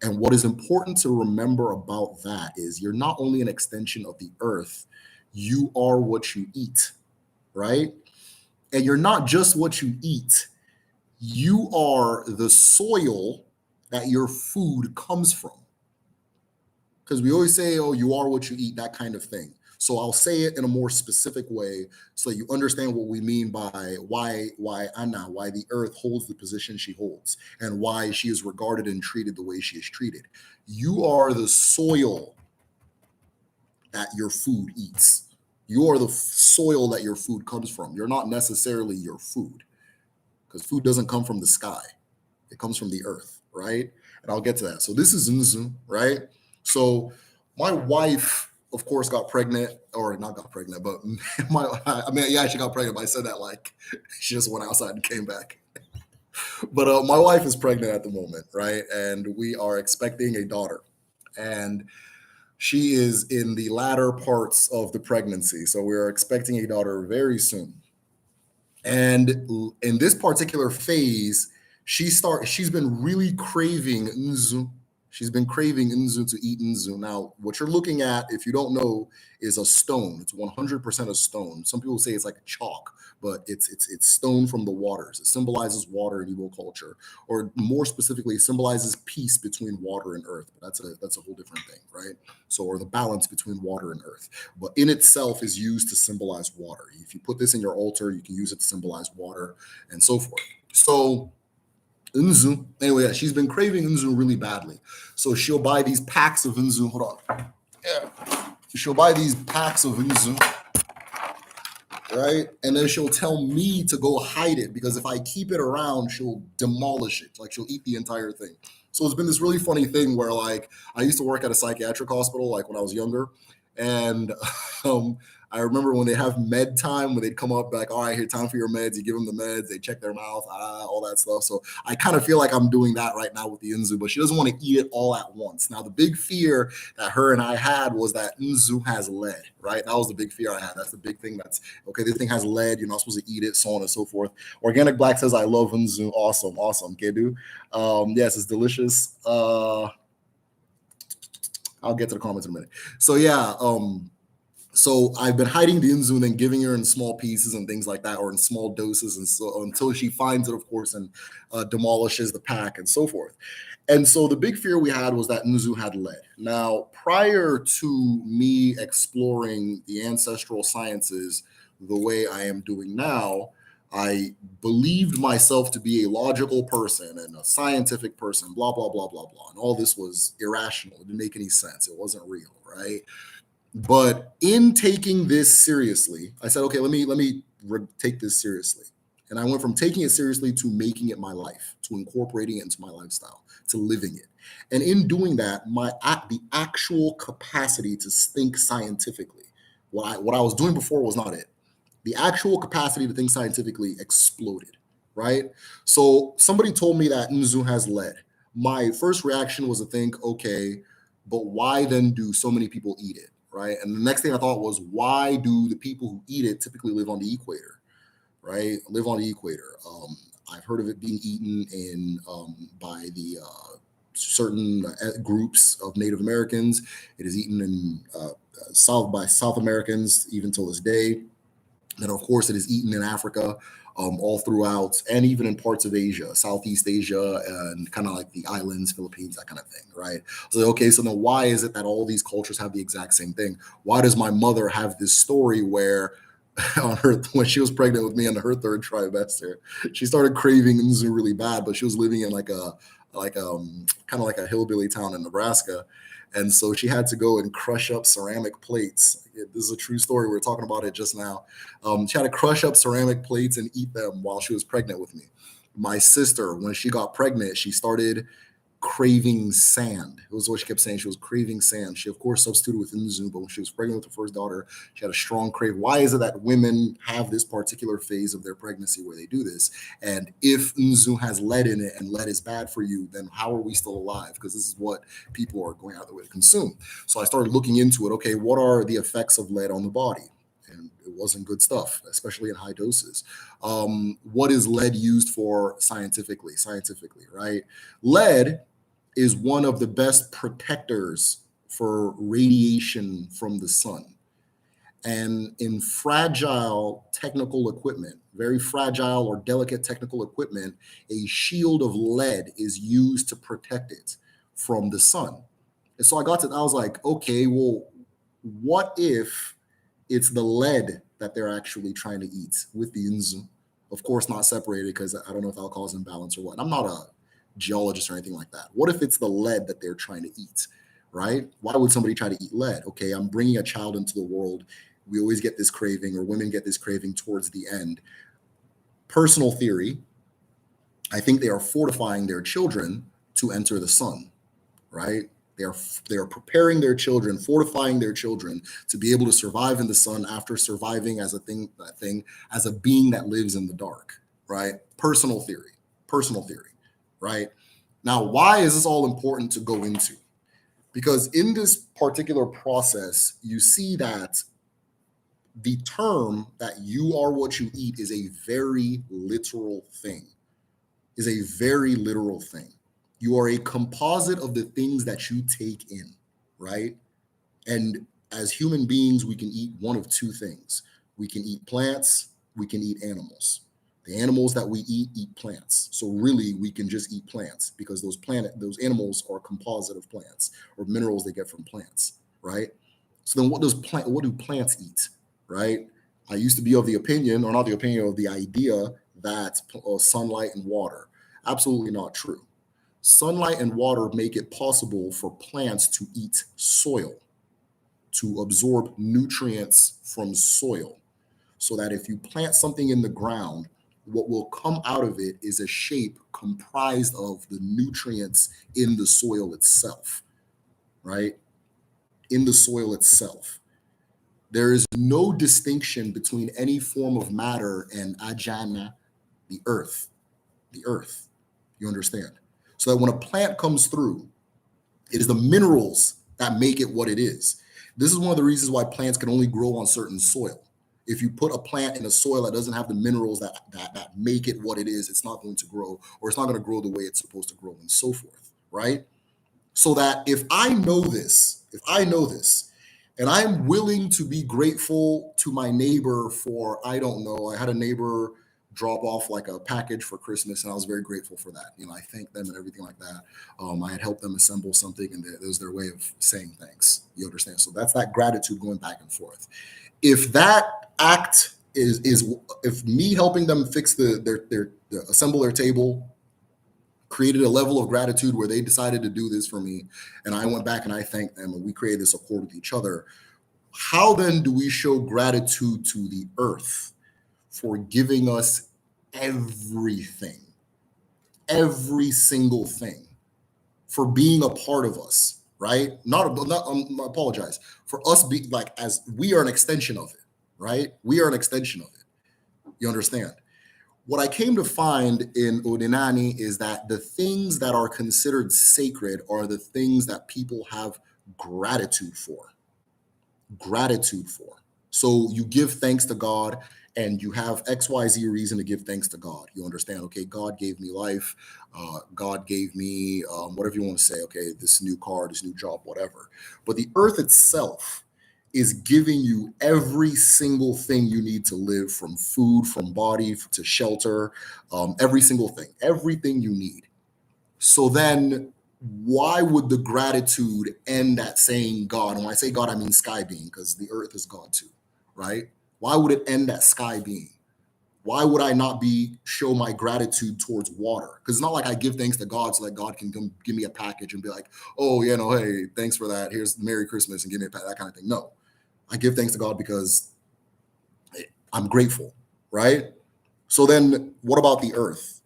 And what is important to remember about that is you're not only an extension of the earth, you are what you eat, right? And you're not just what you eat, you are the soil that your food comes from. Because we always say, oh, you are what you eat, that kind of thing. So I'll say it in a more specific way so that you understand what we mean by why Anna, why the earth holds the position she holds, and why she is regarded and treated the way she is treated. You are the soil that your food eats. You are the soil that your food comes from. You're not necessarily your food, because food doesn't come from the sky. It comes from the earth, right? And I'll get to that. So this is Nzu, right? So my wife, of course, got pregnant, or not got pregnant, but yeah, she got pregnant. But I said that like she just went outside and came back. But my wife is pregnant at the moment, right? And we are expecting a daughter, and she is in the latter parts of the pregnancy. So we are expecting a daughter very soon. And in this particular phase, she's been really craving nzu. She's been craving nzu, to eat nzu. Now, what you're looking at, if you don't know, is a stone. It's 100% a stone. Some people say it's like chalk, but it's stone from the waters. It symbolizes water in Igbo culture, or more specifically, it symbolizes peace between water and earth. But that's a whole different thing, right? So, or the balance between water and earth. But in itself is used to symbolize water. If you put this in your altar, you can use it to symbolize water and so forth. So Nzu, anyway, yeah, she's been craving Nzu really badly. So she'll buy these packs of Nzu. Hold on. Yeah. She'll buy these packs of Nzu, right? And then she'll tell me to go hide it, because if I keep it around, she'll demolish it. Like, she'll eat the entire thing. So it's been this really funny thing where, like, I used to work at a psychiatric hospital, like when I was younger. And um, I remember when they have med time, when they'd come up like, all right, here, time for your meds. You give them the meds, they check their mouth, all that stuff. So I kind of feel like I'm doing that right now with the Nzu, but she doesn't want to eat it all at once. Now, the big fear that her and I had was that Nzu has lead, right? That was the big fear I had. That's the big thing. That's, okay, this thing has lead. You're not supposed to eat it, so on and so forth. Organic Black says, I love Nzu. Awesome, awesome. Kedu. Yes, it's delicious. I'll get to the comments in a minute. So yeah, so I've been hiding the Inzu and then giving her in small pieces and things like that, or in small doses, and so until she finds it, of course, and demolishes the pack and so forth. And so the big fear we had was that Nzu had lead. Now, prior to me exploring the ancestral sciences the way I am doing now, I believed myself to be a logical person and a scientific person, blah, blah, blah, blah, blah. And all this was irrational. It didn't make any sense. It wasn't real, right? But in taking this seriously, I said, okay, let me take this seriously. And I went from taking it seriously to making it my life, to incorporating it into my lifestyle, to living it. And in doing that, the actual capacity to think scientifically, what I was doing before was not it. The actual capacity to think scientifically exploded, right? So somebody told me that Nzu has lead. My first reaction was to think, okay, but why then do so many people eat it, right? And the next thing I thought was, why do the people who eat it typically live on the equator, right? Live on the equator. I've heard of it being eaten by the certain groups of Native Americans. It is eaten in by South Americans even till this day. And of course, it is eaten in Africa, all throughout, and even in parts of Asia, Southeast Asia, and kind of like the islands, Philippines, that kind of thing, right? So, okay, so then why is it that all these cultures have the exact same thing? Why does my mother have this story where when she was pregnant with me in her third trimester, she started craving Nzu really bad, but she was living in kind of like a hillbilly town in Nebraska. And so she had to go and crush up ceramic plates. This is a true story. We were talking about it just now. She had to crush up ceramic plates and eat them while she was pregnant with me. My sister, when she got pregnant, she started craving sand. It was what she kept saying. She was craving sand. She, of course, substituted with Nzu, but when she was pregnant with her first daughter, she had a strong crave. Why is it that women have this particular phase of their pregnancy where they do this? And if Nzu has lead in it and lead is bad for you, then how are we still alive? Because this is what people are going out of the way to consume. So I started looking into it. Okay, what are the effects of lead on the body? And it wasn't good stuff, especially in high doses. What is lead used for scientifically, right? Lead is one of the best protectors for radiation from the sun. And in fragile technical equipment, very fragile or delicate technical equipment, a shield of lead is used to protect it from the sun. And so I was like, okay, well, what if It's the lead that they're actually trying to eat with the inzu. Of course, not separated because I don't know if alcohol is imbalance or what. I'm not a geologist or anything like that. What if it's the lead that they're trying to eat, right? Why would somebody try to eat lead? Okay, I'm bringing a child into the world. We always get this craving, or women get this craving towards the end. Personal theory, I think they are fortifying their children to enter the sun, right? They are preparing their children, fortifying their children to be able to survive in the sun after surviving as a thing, as a being that lives in the dark, right? Personal theory, right? Now, why is this all important to go into? Because in this particular process, you see that the term that you are what you eat is a very literal thing, is a very literal thing. You are a composite of the things that you take in, right? And as human beings, we can eat one of two things. We can eat plants, we can eat animals. The animals that we eat plants. So really we can just eat plants because those animals are a composite of plants or minerals they get from plants, right? So then what do plants eat, right? I used to be of the opinion, or not the opinion, of the idea that sunlight and water. Absolutely not true. Sunlight and water make it possible for plants to eat soil, to absorb nutrients from soil, so that if you plant something in the ground, what will come out of it is a shape comprised of the nutrients in the soil itself, right? In the soil itself. There is no distinction between any form of matter and ajana, the earth, the earth. You understand? So that when a plant comes through, it is the minerals that make it what it is. This is one of the reasons why plants can only grow on certain soil. If you put a plant in a soil that doesn't have the minerals that make it what it is, it's not going to grow, or it's not going to grow the way it's supposed to grow, and so forth, right? So that if I know this, and I'm willing to be grateful to my neighbor for, I don't know, I had a neighbor drop off like a package for Christmas, and I was very grateful for that. I thanked them and everything like that. I had helped them assemble something, and it was their way of saying thanks. You understand? So that's that gratitude going back and forth. If that act is if me helping them fix their assemble their table created a level of gratitude where they decided to do this for me, and I went back and I thanked them, and we created this accord with each other. How then do we show gratitude to the earth for giving us everything, every single thing, for being a part of us, right? I apologize, for us being like, as we are an extension of it, right? We are an extension of it. You understand? What I came to find in Odinani is that the things that are considered sacred are the things that people have gratitude for. Gratitude for. So you give thanks to God, and you have XYZ reason to give thanks to God. You understand? Okay, God gave me life. God gave me whatever you want to say. Okay, this new car, this new job, whatever. But the earth itself is giving you every single thing you need to live, from food, from body to shelter, every single thing, everything you need. So then why would the gratitude end at saying God? And when I say God, I mean sky being, because the earth is God too, right? Why would it end at sky being? Why would I not show my gratitude towards water? Because it's not like I give thanks to God so that God can come give me a package and be like, oh, hey, thanks for that. Here's Merry Christmas and give me that kind of thing. No, I give thanks to God because I'm grateful, right? So then what about the earth,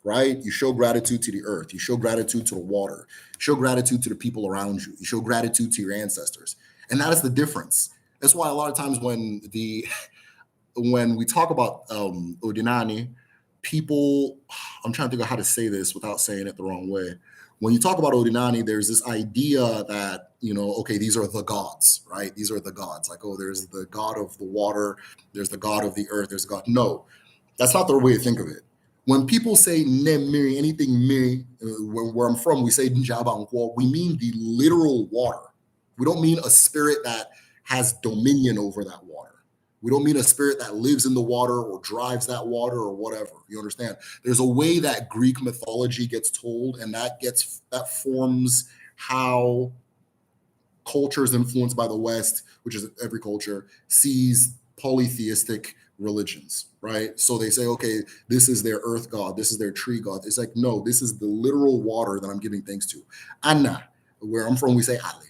right? You show gratitude to the earth. You show gratitude to the water. You show gratitude to the people around you. You show gratitude to your ancestors. And that is the difference. That's why a lot of times when we talk about Odinani, people, I'm trying to think of how to say this without saying it the wrong way. When you talk about Odinani, there's this idea that, okay, these are the gods, right? These are the gods. Like, oh, there's the god of the water, there's the god of the earth, there's God. No, that's not the way to think of it. When people say Nemiri, anything Miri, where I'm from, we say Njaba, we mean the literal water. We don't mean a spirit that has dominion over that water. We don't mean a spirit that lives in the water or drives that water or whatever. You understand? There's a way that Greek mythology gets told, and that forms how cultures influenced by the West, which is every culture, sees polytheistic religions, right? So they say, okay, this is their earth god, this is their tree god. It's like, no, this is the literal water that I'm giving thanks to. Anna, where I'm from, we say Ali,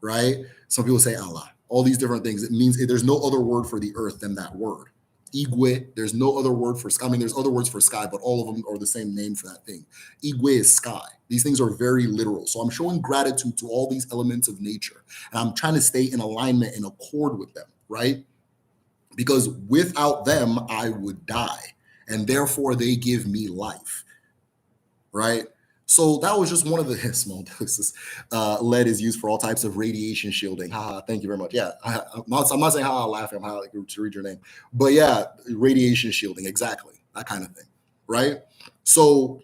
right? Some people say Allah. All these different things. It means there's no other word for the earth than that word. Igwe, there's no other word for sky. I mean, there's other words for sky, but all of them are the same name for that thing. Igwe is sky. These things are very literal. So I'm showing gratitude to all these elements of nature. And I'm trying to stay in alignment, in accord with them, right? Because without them, I would die. And therefore, they give me life, right? So that was just one of the small doses. Lead is used for all types of radiation shielding. Ha, thank you very much. Yeah, I'm not saying ha, laughing. I'm laughing to read your name. But yeah, radiation shielding, exactly. That kind of thing, right? So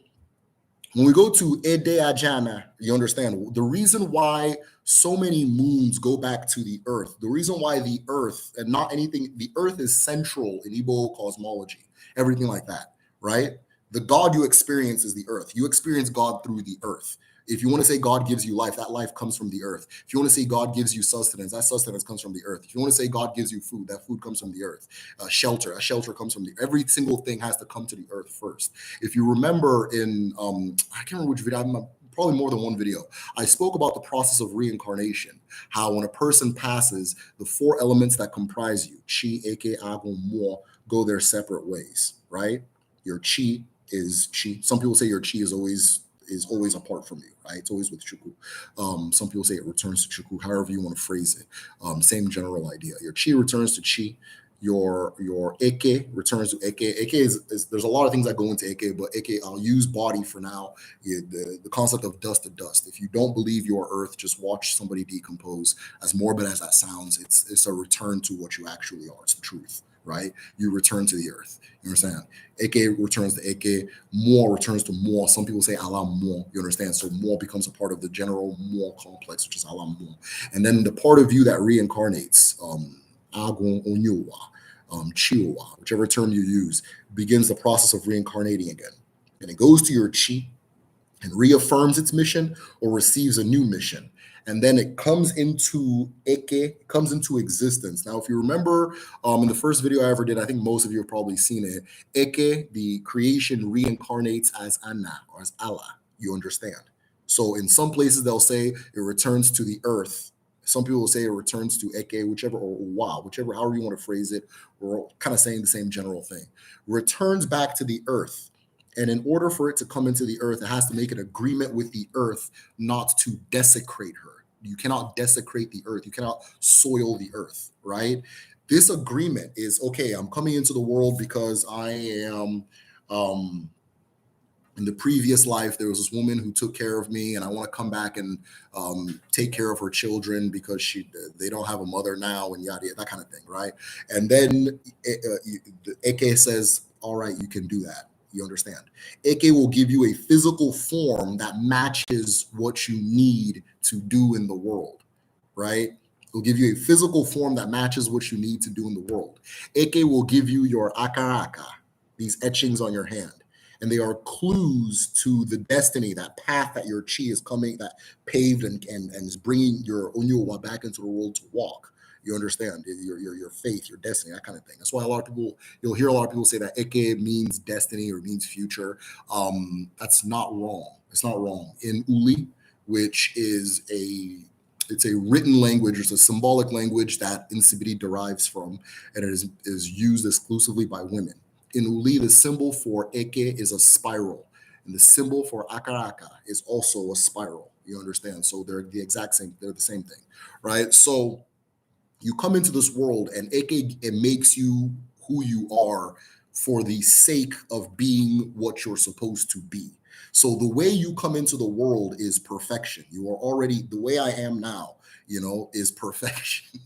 when we go to Ede Ajana, you understand the reason why so many moons go back to the earth, the reason why the earth and not anything, the earth is central in Igbo cosmology, everything like that, right? The God you experience is the earth. You experience God through the earth. If you want to say God gives you life, that life comes from the earth. If you want to say God gives you sustenance, that sustenance comes from the earth. If you want to say God gives you food, that food comes from the earth. Shelter, a shelter comes from the every single thing has to come to the earth first. If you remember in I can't remember which video, probably more than one video, I spoke about the process of reincarnation, how when a person passes, the four elements that comprise you, chi, eke, ago, mo, go their separate ways, right? Your chi is chi. Some people say your chi is always apart from you, right? It's always with Chuku. Some people say it returns to Chuku, however you want to phrase it. Same general idea. Your chi returns to chi. Your eke returns to eke. Eke is there's a lot of things that go into eke, but eke I'll use body for now. The concept of dust to dust. If you don't believe you're earth, just watch somebody decompose. As morbid as that sounds, it's a return to what you actually are. It's the truth, right? You return to the earth. You understand? Eke returns to Eke, Mo returns to Mo. Some people say Allah Mo, you understand? So Mo becomes a part of the general Mo complex, which is Allah Mo. And then the part of you that reincarnates, Agun Onyowa, Chiwa, whichever term you use, begins the process of reincarnating again. And it goes to your chi and reaffirms its mission or receives a new mission. And then it comes into Eke, comes into existence. Now, if you remember in the first video I ever did, I think most of you have probably seen it. Eke, the creation, reincarnates as Anna or as Allah. You understand? So in some places they'll say it returns to the earth. Some people will say it returns to Eke, whichever, or Wa, whichever, however you want to phrase it. We're kind of saying the same general thing. Returns back to the earth. And in order for it to come into the earth, it has to make an agreement with the earth not to desecrate her. You cannot desecrate the earth. You cannot soil the earth, right? This agreement is, okay, I'm coming into the world because I am, in the previous life, there was this woman who took care of me, and I want to come back and take care of her children because they don't have a mother now, and yada, yada, that kind of thing, right? And then Eke says, all right, you can do that. You understand? Eke will give you a physical form that matches what you need to do in the world, right? It'll give you a physical form that matches what you need to do in the world. Eke will give you your akaraka, these etchings on your hand. And they are clues to the destiny, that path that your chi is coming, that paved and is bringing your onyowa back into the world to walk. You understand your faith, your destiny, that kind of thing. That's why you'll hear a lot of people say that Eke means destiny or means future. That's not wrong. It's not wrong. In Uli, which is it's a written language, it's a symbolic language that Insibidi derives from, and it is used exclusively by women. In Uli, the symbol for Eke is a spiral, and the symbol for Akaraka is also a spiral. You understand? So they're the exact same, they're the same thing, right? So you come into this world, and Eke, it makes you who you are for the sake of being what you're supposed to be. So the way you come into the world is perfection. You are already, the way I am now, is perfection.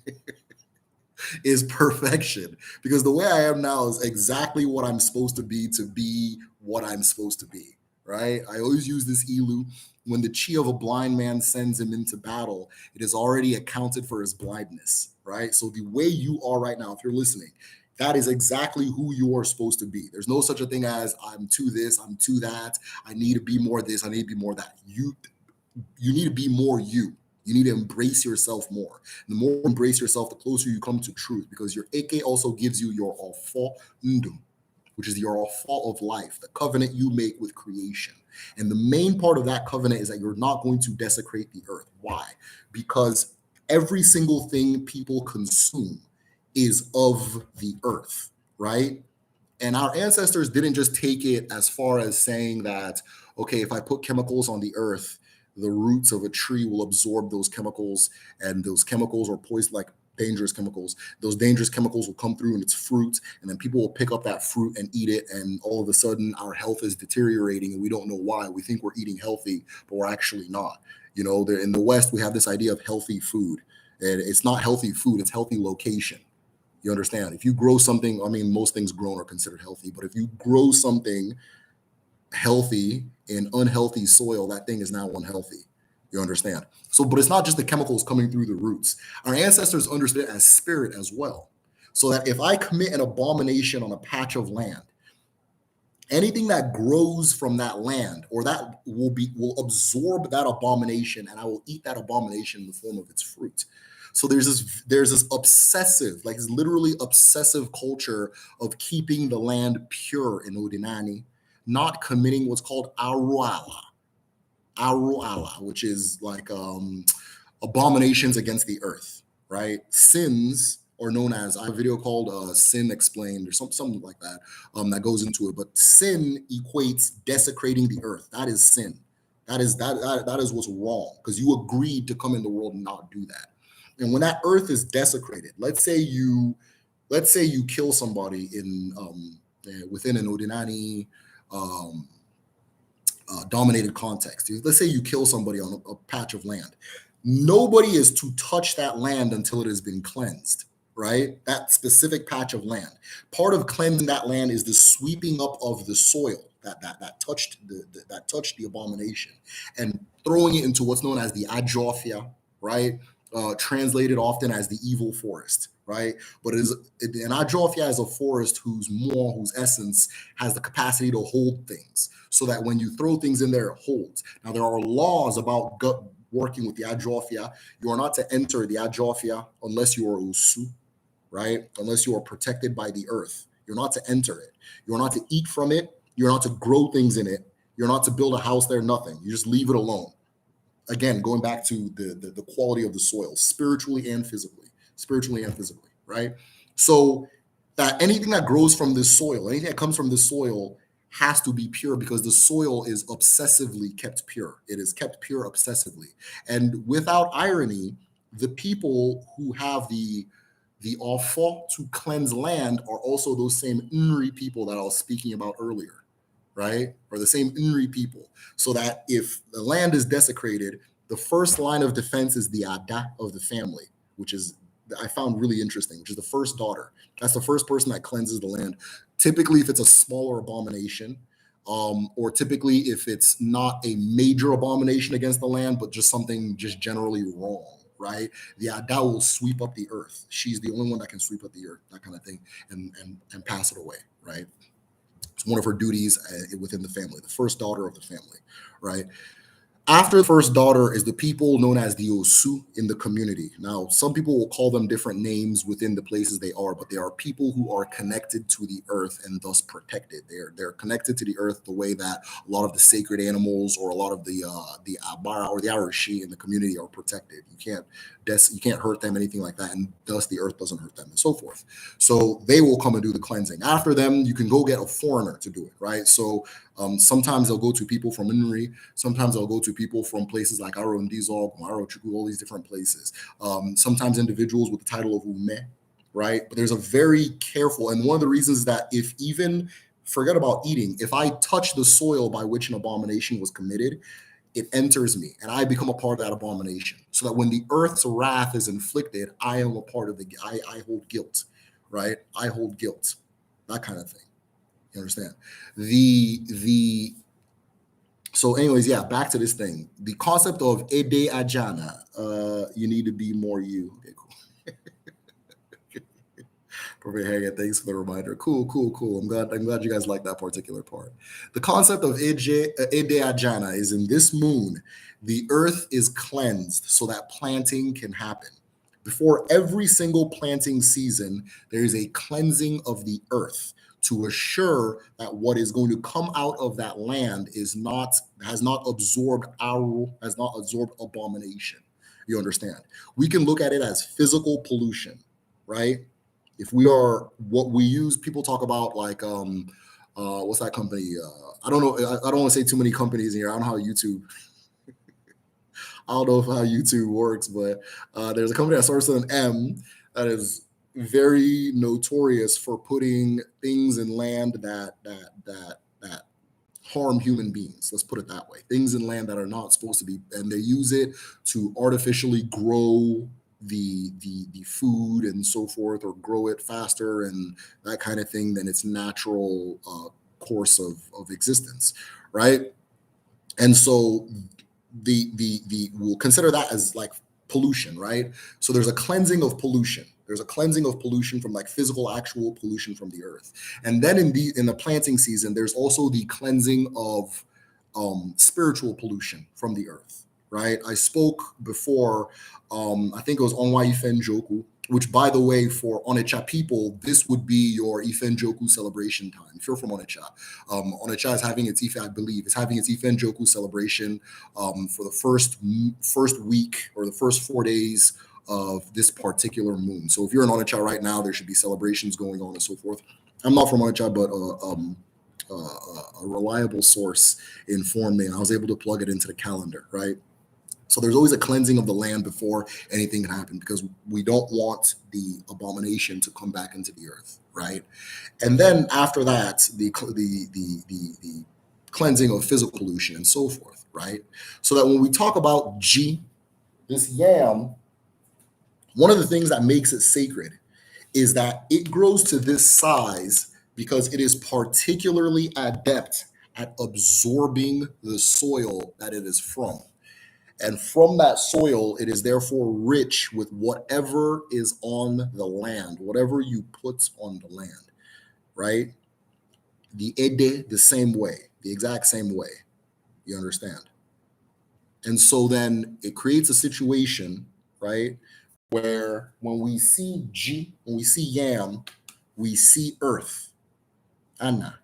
Is perfection, because the way I am now is exactly what I'm supposed to be what I'm supposed to be, right? I always use this ilu. When the chi of a blind man sends him into battle, it is already accounted for his blindness, right? So the way you are right now, if you're listening, that is exactly who you are supposed to be. There's no such a thing as I'm to this, I'm to that. I need to be more this, I need to be more that. You need to be more you. You need to embrace yourself more. The more you embrace yourself, the closer you come to truth, because your Eke also gives you your Ofo Ndum, which is your Ofo of life, the covenant you make with creation. And the main part of that covenant is that you're not going to desecrate the earth. Why? Because every single thing people consume is of the earth, right? And our ancestors didn't just take it as far as saying that, okay, if I put chemicals on the earth, the roots of a tree will absorb those chemicals, and those chemicals are poison, like dangerous chemicals. Those dangerous chemicals will come through in its fruit, and then people will pick up that fruit and eat it. And all of a sudden, our health is deteriorating, and we don't know why. We think we're eating healthy, but we're actually not. In the West, we have this idea of healthy food, and it's not healthy food, it's healthy location. You understand? If you grow something, I mean, most things grown are considered healthy, but if you grow something healthy in unhealthy soil, that thing is now unhealthy. You understand? So, but it's not just the chemicals coming through the roots. Our ancestors understood it as spirit as well. So that if I commit an abomination on a patch of land, anything that grows from that land or that will absorb that abomination, and I will eat that abomination in the form of its fruit. So there's this obsessive, like it's literally obsessive culture of keeping the land pure in Odinani, not committing what's called aruala, which is like abominations against the earth, right? Sins are known as, I have a video called Sin Explained or something like that, that goes into it. But sin equates desecrating the earth. That is sin. That is what's wrong, because you agreed to come in the world and not do that. And when that earth is desecrated, let's say you kill somebody in within an Odinani dominated context. Let's say you kill somebody on a patch of land. Nobody is to touch that land until it has been cleansed, right? That specific patch of land. Part of cleansing that land is the sweeping up of the soil that touched the abomination, and throwing it into what's known as the Ajofia, right? Translated often as the evil forest, right? But an Ajofia is a forest whose essence has the capacity to hold things, so that when you throw things in there, it holds. Now, there are laws about working with the Ajofia. You are not to enter the Ajofia unless you are Usu, right? Unless you are protected by the earth. You're not to enter it. You're not to eat from it. You're not to grow things in it. You're not to build a house there, nothing. You just leave it alone. Again, going back to the quality of the soil, spiritually and physically, right? So that anything that grows from this soil, anything that comes from this soil has to be pure, because the soil is obsessively kept pure. It is kept pure obsessively. And without irony, the people who have the offer to cleanse land are also those same Nri people that I was speaking about earlier, right? Or the same Nri people. So that if the land is desecrated, the first line of defense is the Ada of the family, which is, I found really interesting, which is the first daughter. That's the first person that cleanses the land. Typically, if it's a smaller abomination, or typically if it's not a major abomination against the land, but just something just generally wrong, right? The Ada will sweep up the earth. She's the only one that can sweep up the earth, that kind of thing, and pass it away, right? It's one of her duties within the family, the first daughter of the family, right? After the first daughter is the people known as the Osu in the community. Now, some people will call them different names within the places they are, but they are people who are connected to the earth and thus protected. They're connected to the earth the way that a lot of the sacred animals or a lot of the Abara or the Arashi in the community are protected. You can't hurt them, anything like that, and thus the earth doesn't hurt them, and so forth. So they will come and do the cleansing. After them, you can go get a foreigner to do it, right? So sometimes they'll go to people from Nri, sometimes they'll go to people from places like Aro Ndizog, Aro Chukwu, all these different places. Sometimes individuals with the title of Ume, right? But there's a very careful, and one of the reasons is that if even, forget about eating, if I touch the soil by which an abomination was committed, it enters me and I become a part of that abomination. So that when the earth's wrath is inflicted, I am a part of I hold guilt, right? I hold guilt, that kind of thing. You understand? So anyways, yeah, back to this thing. The concept of Ede Ajana, you need to be more you. Okay, cool. Perfect haircut. Thanks for the reminder. Cool, cool, cool. I'm glad you guys like that particular part. The concept of Ede Ajana is in this moon, the earth is cleansed so that planting can happen. Before every single planting season, there is a cleansing of the earth to assure that what is going to come out of that land is not has not absorbed our has not absorbed abomination. You understand? We can look at it as physical pollution, right? If we are what we use, people talk about like what's that company? I don't know. I don't want to say too many companies in here. I don't know how YouTube. I don't know how YouTube works, but there's a company that starts with an M that is very notorious for putting things in land that harm human beings. Let's put it that way. Things in land that are not supposed to be, and they use it to artificially grow the food and so forth, or grow it faster and that kind of thing than its natural course of existence, right? And so the we'll consider that as like pollution, right? So there's a cleansing of pollution. There's a cleansing of pollution from like physical, actual pollution from the earth. And then in the planting season, there's also the cleansing of spiritual pollution from the earth, right? I spoke before, I think it was Onwa Joku, which, by the way, for Onitsha people, this would be your Ifenjoku celebration time. If you're from Onitsha, Onitsha is having its Ife, I believe, is having its Ifenjoku celebration for the first week or the first 4 days of this particular moon. So if you're in Onitsha right now, there should be celebrations going on and so forth. I'm not from Onitsha, but a reliable source informed me, and I was able to plug it into the calendar, right? So there's always a cleansing of the land before anything can happen, because we don't want the abomination to come back into the earth, right? And then after that, the cleansing of physical pollution and so forth, right? So that when we talk about G, this yam, one of the things that makes it sacred is that it grows to this size because it is particularly adept at absorbing the soil that it is from. And from that soil, it is therefore rich with whatever is on the land, whatever you put on the land, right? The Ede, the same way, the exact same way. You understand? And so then it creates a situation, right, where when we see G, when we see Yam, we see Earth, Anna.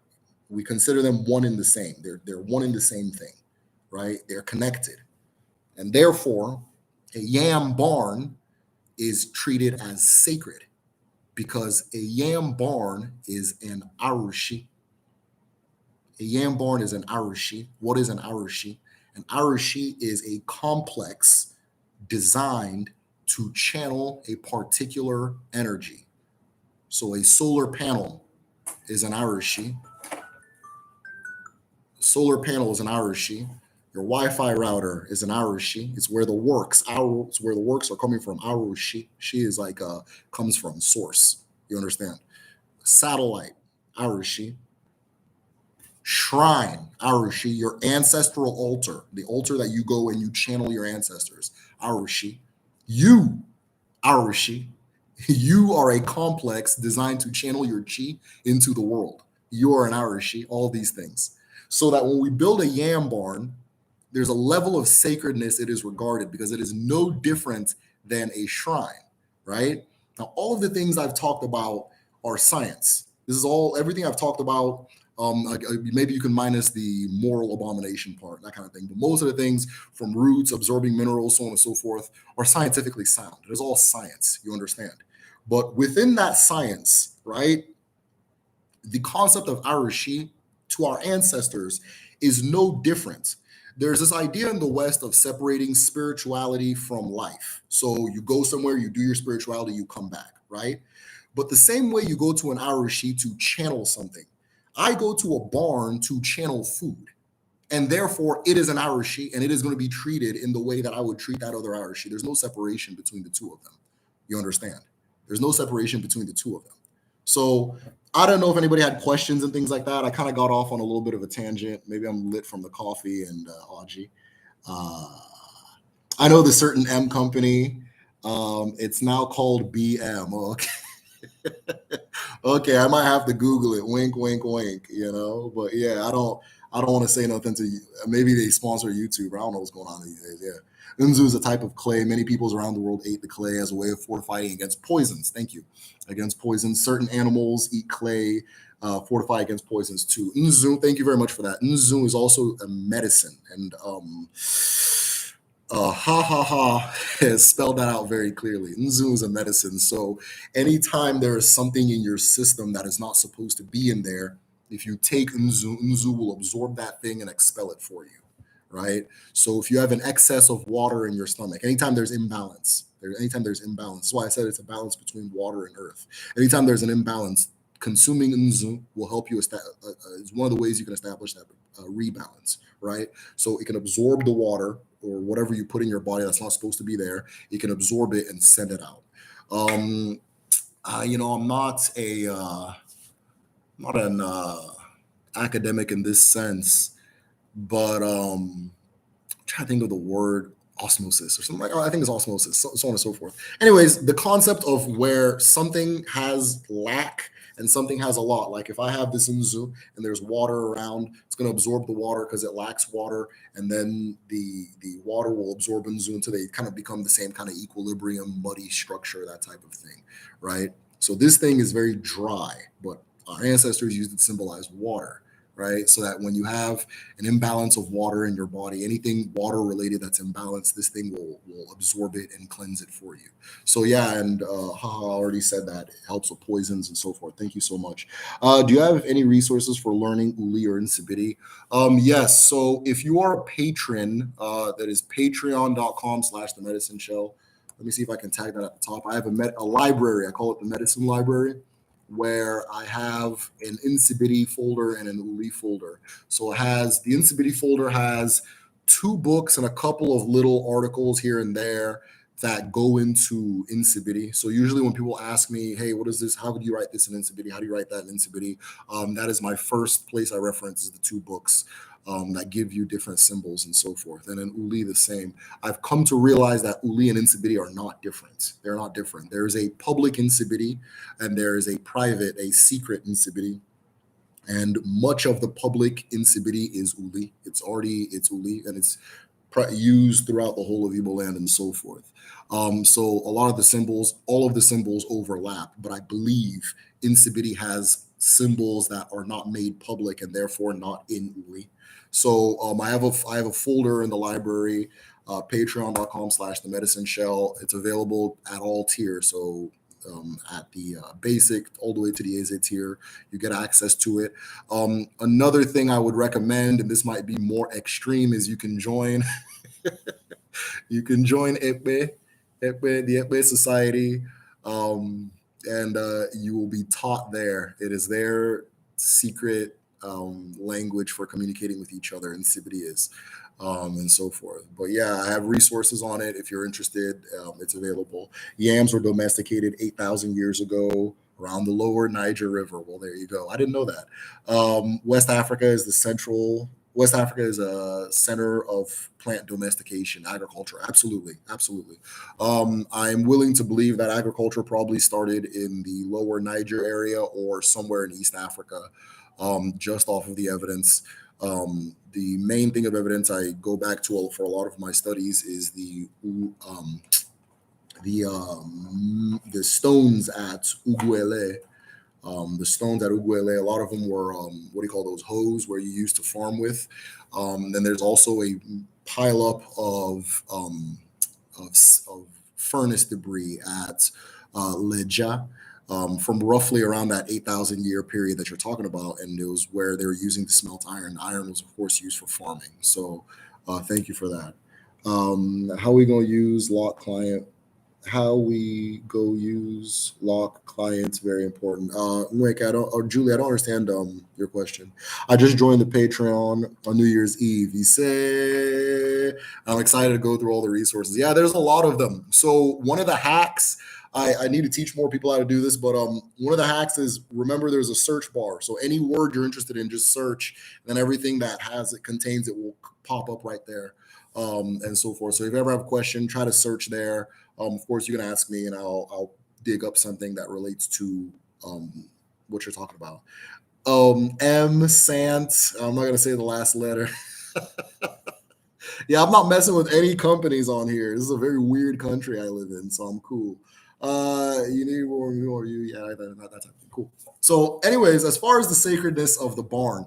We consider them one in the same. They're one in the same thing, right? They're connected. And therefore, a yam barn is treated as sacred because a yam barn is an arushi. A yam barn is an arushi. What is an arushi? An arushi is a complex designed to channel a particular energy. So a solar panel is an arushi. Solar panel is an arushi. Your Wi-Fi router is an arushi. It's where the works. It's where the works are coming from. Arushi. She is like comes from source. You understand? Satellite, arushi. Shrine, arushi. Your ancestral altar, the altar that you go and you channel your ancestors, arushi. You, arushi. You are a complex designed to channel your chi into the world. You are an arushi. All these things, so that when we build a yam barn, there's a level of sacredness it is regarded because it is no different than a shrine, right? Now, all of the things I've talked about are science. This is everything I've talked about. Maybe you can minus the moral abomination part, that kind of thing. But most of the things, from roots, absorbing minerals, so on and so forth, are scientifically sound. It is all science, you understand. But within that science, right, the concept of Arishi to our ancestors is no different. There's this idea in the West of separating spirituality from life. So you go somewhere, you do your spirituality, you come back, right? But the same way you go to an Arishi to channel something, I go to a barn to channel food. And therefore, it is an Arishi, and it is going to be treated in the way that I would treat that other Arishi. There's no separation between the two of them. You understand? There's no separation between the two of them. So I don't know if anybody had questions and things like that. I kind of got off on a little bit of a tangent. Maybe I'm lit from the coffee and Audrey. I know the certain M company. It's now called BM. Oh, okay. Okay, I might have to Google it. Wink, wink, wink. You know, but yeah, I don't want to say nothing to you. Maybe they sponsor YouTube. I don't know what's going on these days. Yeah, unzu is a type of clay. Many peoples around the world ate the clay as a way of fortifying against poisons. Thank you. Against poisons, certain animals eat clay. Fortify against poisons too. Unzu, thank you very much for that. Unzu is also a medicine, and ha ha ha has spelled that out very clearly. Nzu is a medicine. So anytime there is something in your system that is not supposed to be in there, if you take Nzu, Nzu will absorb that thing and expel it for you. Right. So if you have an excess of water in your stomach, anytime there's imbalance, anytime there's imbalance, that's why I said it's a balance between water and earth. Anytime there's an imbalance, consuming Nzu will help you. It's one of the ways you can establish that rebalance. Right. So it can absorb the water or whatever you put in your body that's not supposed to be there. It can absorb it and send it out. Um, I'm not an academic in this sense, but I'm trying to think of the word osmosis or something like. Oh, I think it's osmosis, so on and so forth. Anyways, the concept of where something has lack and something has a lot. Like if I have this Unzu and there's water around, it's going to absorb the water because it lacks water, and then the water will absorb Unzu until they kind of become the same kind of equilibrium, muddy structure, that type of thing, right? So this thing is very dry, but our ancestors used it to symbolize water, right? So that when you have an imbalance of water in your body, anything water related that's imbalanced, this thing will absorb it and cleanse it for you. So yeah, and haha, I already said that it helps with poisons and so forth. Thank you so much. Do you have any resources for learning Uli or Insipidity? Yes. So if you are a patron, that is patreon.com/the medicine shell. Let me see if I can tag that at the top. I have a library. I call it the medicine library, where I have an Insibidi folder and an Uli folder. So it has the Insibidi folder has two books and a couple of little articles here and there that go into Insibidi. So usually when people ask me, hey, what is this? How do you write this in Insibidi? How do you write that in Insibidi? That is my first place I reference is the two books that give you different symbols and so forth. And then Uli the same. I've come to realize that Uli and Insibidi are not different. They're not different. There is a public Insibidi and there is a private, a secret Insibidi. And much of the public Insibidi is Uli. It's Uli, and it's used throughout the whole of Igbo land and so forth. So a lot of the symbols, all of the symbols overlap, but I believe Insibidi has symbols that are not made public and therefore not in Uli. So I have a folder in the library, patreon.com/the medicine shell. It's available at all tiers. So at the basic all the way to the AZ tier, you get access to it. Another thing I would recommend, and this might be more extreme, is you can join EPE, the EPE Society, and you will be taught there. It is their secret language for communicating with each other, and Sibidi is, and so forth. But yeah, I have resources on it. If you're interested, it's available. Yams were domesticated 8,000 years ago around the lower Niger River. Well, there you go. I didn't know that. West Africa is a center of plant domestication, agriculture. Absolutely, absolutely. I'm willing to believe that agriculture probably started in the lower Niger area or somewhere in East Africa, just off of the evidence. The main thing of evidence I go back to for a lot of my studies is the stones at Uguele. The stones at Uguele, a lot of them were what do you call those, hoes where you used to farm with. Then there's also a pile up of furnace debris at Leja, from roughly around that 8,000 year period that you're talking about. And it was where they were using to smelt iron. Iron was, of course, used for farming. So thank you for that. How are we going to use lock client? How we go use lock clients, very important. Nick, I don't, or Julie, I don't understand your question. I just joined the Patreon on New Year's Eve. You say I'm excited to go through all the resources. Yeah, there's a lot of them. So one of the hacks, I need to teach more people how to do this, but one of the hacks is, remember there's a search bar. So any word you're interested in, just search, and then everything that contains it will pop up right there, and so forth. So if you ever have a question, try to search there. Of course, you can ask me, and I'll dig up something that relates to what you're talking about. M Sant. I'm not gonna say the last letter. Yeah, I'm not messing with any companies on here. This is a very weird country I live in, so I'm cool. You need more you, yeah, that type of thing. Cool. So, anyways, as far as the sacredness of the barn,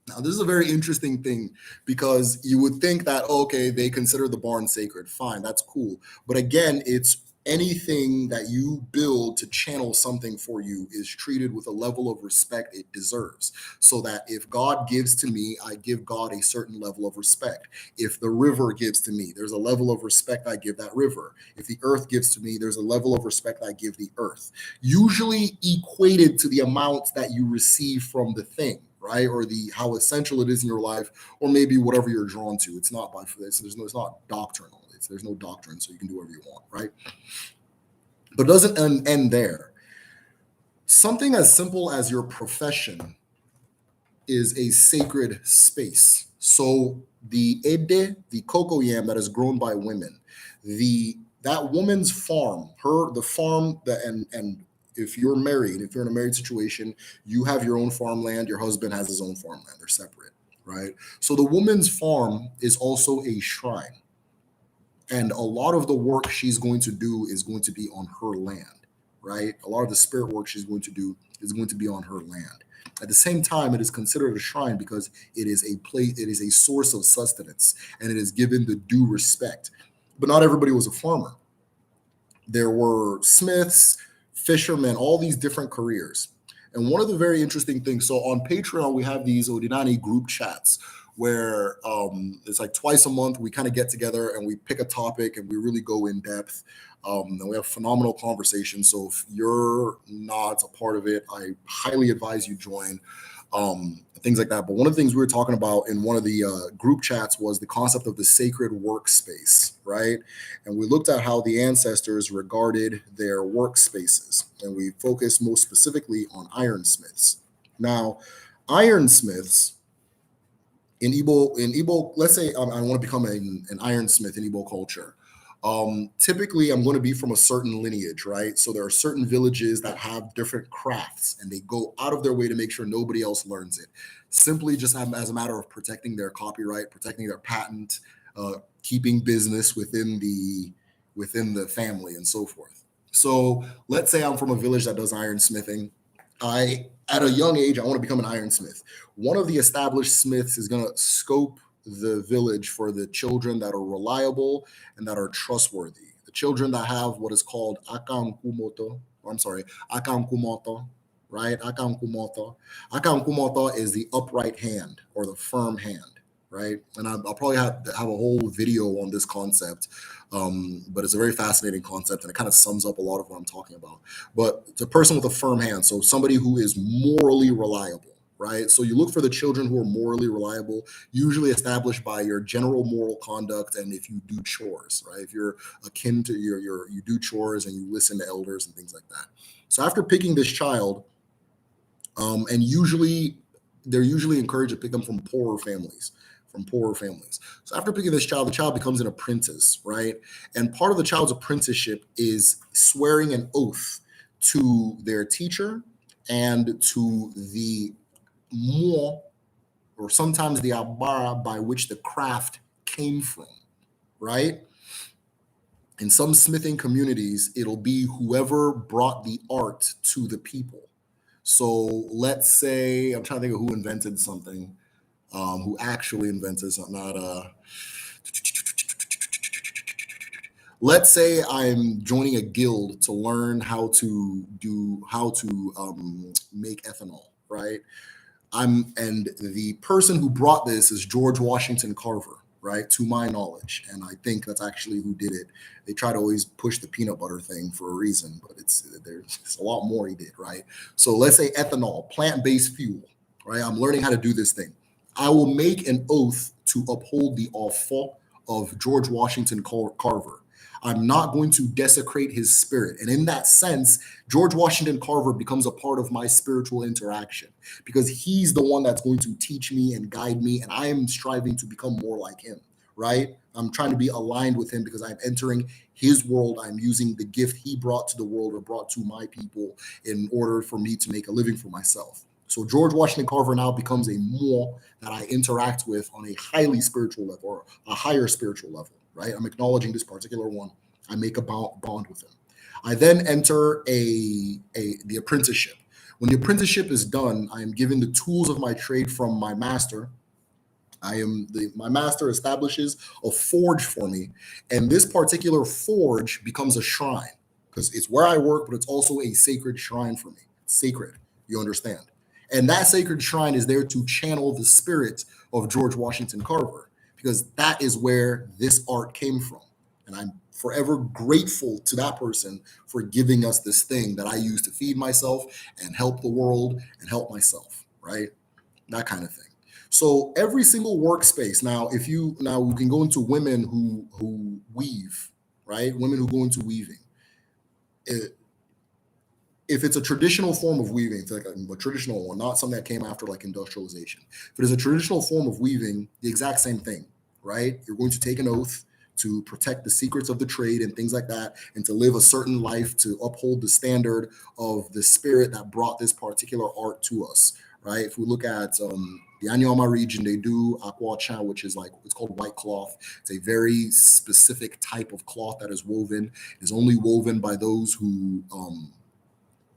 now this is a very interesting thing because you would think that okay, they consider the barn sacred. Fine, that's cool. But again, it's anything that you build to channel something for you is treated with a level of respect it deserves. So that if God gives to me, I give God a certain level of respect. If the river gives to me, there's a level of respect I give that river. If the earth gives to me, there's a level of respect I give the earth, usually equated to the amount that you receive from the thing, right? Or the how essential it is in your life, or maybe whatever you're drawn to. It's not by this. It's not doctrinal. There's no doctrine, so you can do whatever you want, right? But it doesn't end there. Something as simple as your profession is a sacred space. So the ede, the cocoa yam that is grown by women, that woman's farm, the farm that and if you're married, if you're in a married situation, you have your own farmland, your husband has his own farmland, they're separate, right? So the woman's farm is also a shrine. And a lot of the work she's going to do is going to be on her land, right? A lot of the spirit work she's going to do is going to be on her land. At the same time, it is considered a shrine because it is a place, it is a source of sustenance, and it is given the due respect. But not everybody was a farmer. There were smiths, fishermen, all these different careers. And one of the very interesting things, so on Patreon, we have these Odinani group chats where it's like twice a month we kind of get together and we pick a topic and we really go in depth. And we have phenomenal conversations. So if you're not a part of it, I highly advise you join. Things like that. But one of the things we were talking about in one of the group chats was the concept of the sacred workspace, right? And we looked at how the ancestors regarded their workspaces, and we focused most specifically on ironsmiths. Now, ironsmiths in Igbo, let's say I want to become an ironsmith in Igbo culture. Typically, I'm going to be from a certain lineage, right? So there are certain villages that have different crafts, and they go out of their way to make sure nobody else learns it. Simply just as a matter of protecting their copyright, protecting their patent, keeping business within the family, and so forth. So let's say I'm from a village that does ironsmithing. At a young age, I want to become an ironsmith. One of the established smiths is going to scope the village for the children that are reliable and that are trustworthy. The children that have what is called akam kumoto, or I'm sorry, akam kumoto, right? Akam kumoto. Akam kumoto is the upright hand or the firm hand, right? And I'll probably have a whole video on this concept, but it's a very fascinating concept and it kind of sums up a lot of what I'm talking about. But it's a person with a firm hand, so somebody who is morally reliable. Right. So you look for the children who are morally reliable, usually established by your general moral conduct. And if you do chores, right, if you're akin to you do chores and you listen to elders and things like that. So after picking this child, and they're usually encouraged to pick them from poorer families. So after picking this child, the child becomes an apprentice, right? And part of the child's apprenticeship is swearing an oath to their teacher and to the more, or sometimes the abara by which the craft came from, right? In some smithing communities, it'll be whoever brought the art to the people. So let's say, I'm trying to think of who invented something, who actually invented something, let's say I'm joining a guild to learn how to make ethanol, right? And the person who brought this is George Washington Carver, right? To my knowledge. And I think that's actually who did it. They try to always push the peanut butter thing for a reason, but there's a lot more he did, right? So let's say ethanol, plant-based fuel, right? I'm learning how to do this thing. I will make an oath to uphold the offer of George Washington Carver. I'm not going to desecrate his spirit. And in that sense, George Washington Carver becomes a part of my spiritual interaction because he's the one that's going to teach me and guide me. And I am striving to become more like him, right? I'm trying to be aligned with him because I'm entering his world. I'm using the gift he brought to the world or brought to my people in order for me to make a living for myself. So George Washington Carver now becomes a more that I interact with on a highly spiritual level or a higher spiritual level, right? I'm acknowledging this particular one. I make a bond with him. I then enter the apprenticeship. When the apprenticeship is done, I am given the tools of my trade from my master. My master establishes a forge for me, and this particular forge becomes a shrine because it's where I work, but it's also a sacred shrine for me. It's sacred, you understand? And that sacred shrine is there to channel the spirit of George Washington Carver because that is where this art came from. And I'm forever grateful to that person for giving us this thing that I use to feed myself and help the world and help myself, right? That kind of thing. So every single workspace now, if you now we can go into women who weave, right? Women who go into weaving. It, if it's a traditional form of weaving, it's like a traditional one, not something that came after like industrialization. If it is a traditional form of weaving, the exact same thing, right? You're going to take an oath to protect the secrets of the trade and things like that, and to live a certain life to uphold the standard of the spirit that brought this particular art to us, right? If we look at the Anyama region, they do aqua chan, which is like it's called white cloth. It's a very specific type of cloth that is woven. It's only woven by those who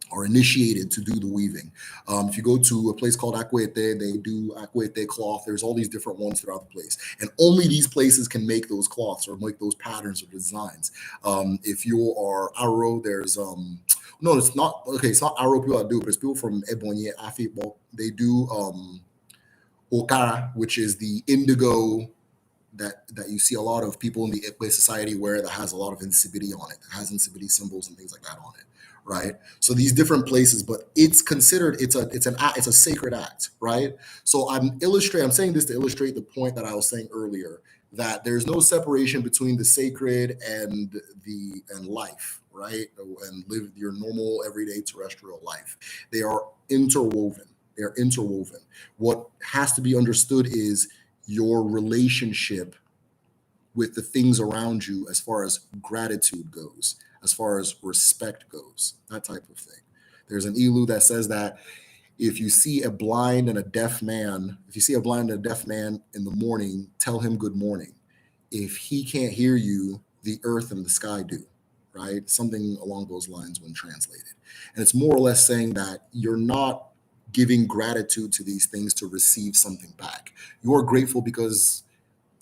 are initiated to do the weaving. If you go to a place called Akwete, they do Akwete cloth. There's all these different ones throughout the place. And only these places can make those cloths or make those patterns or designs. If you are Aro, there's, no, it's not, okay, it's not Aro people that do it, but it's people from Ebonyi, Afibo. They do Okara, which is the indigo that you see a lot of people in the Ekwe society wear that has a lot of insipidity on it, that has insipidity symbols and things like that on it, right? So these different places, but it's considered it's a sacred act, right? So I'm saying this to illustrate the point that I was saying earlier, that there's no separation between the sacred and life, right? And live your normal everyday terrestrial life. They are interwoven. They're interwoven. What has to be understood is your relationship with the things around you as far as gratitude goes, as far as respect goes, that type of thing. There's an ilu that says that if you see a blind and a deaf man, if you see a blind and a deaf man in the morning, tell him good morning. If he can't hear you, the earth and the sky do, right? Something along those lines when translated. And it's more or less saying that you're not giving gratitude to these things to receive something back. You are grateful because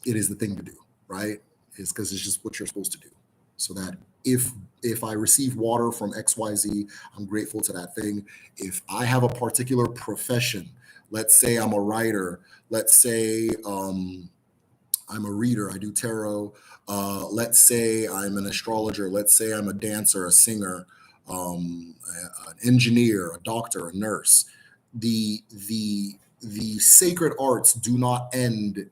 it is the thing to do, right? It's because it's just what you're supposed to do. So that if I receive water from XYZ, I'm grateful to that thing. If I have a particular profession, let's say I'm a writer, let's say I'm a reader, I do tarot, let's say I'm an astrologer, let's say I'm a dancer, a singer, an engineer, a doctor, a nurse. The sacred arts do not end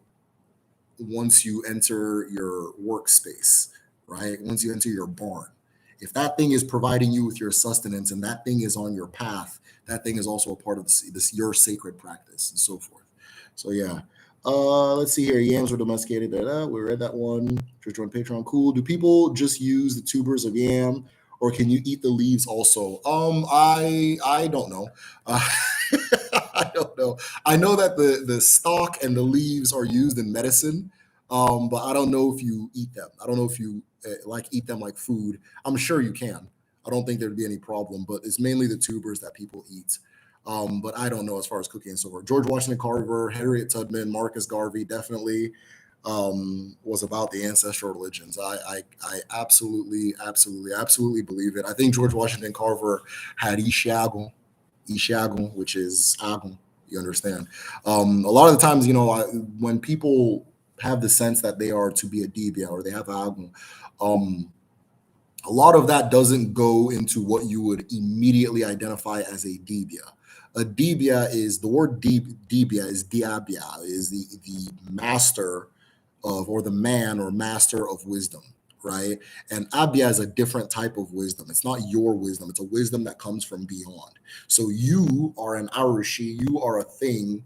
once you enter your workspace, right? Once you enter your barn. If that thing is providing you with your sustenance and that thing is on your path, that thing is also a part of this your sacred practice and so forth. So yeah. Let's see here. Yams were domesticated. We read that one. Just join Patreon. Cool. Do people just use the tubers of yam, or can you eat the leaves also? I don't know. I don't know. I know that the stalk and the leaves are used in medicine, but I don't know if you eat them. I don't know if you like eat them like food. I'm sure you can. I don't think there'd be any problem, but it's mainly the tubers that people eat. But I don't know as far as cooking and so forth. George Washington Carver, Harriet Tubman, Marcus Garvey definitely was about the ancestral religions. I absolutely believe it. I think George Washington Carver had Ishagun, which is Agun. You understand? A lot of the times, when people have the sense that they are to be a Dibia or they have Agun, a lot of that doesn't go into what you would immediately identify as a Dibia. A Dibia is the word Dibia is Diabia, is the master of, or the man or master of wisdom, right? And Abia is a different type of wisdom. It's not your wisdom. It's a wisdom that comes from beyond. So you are an Arushi. You are a thing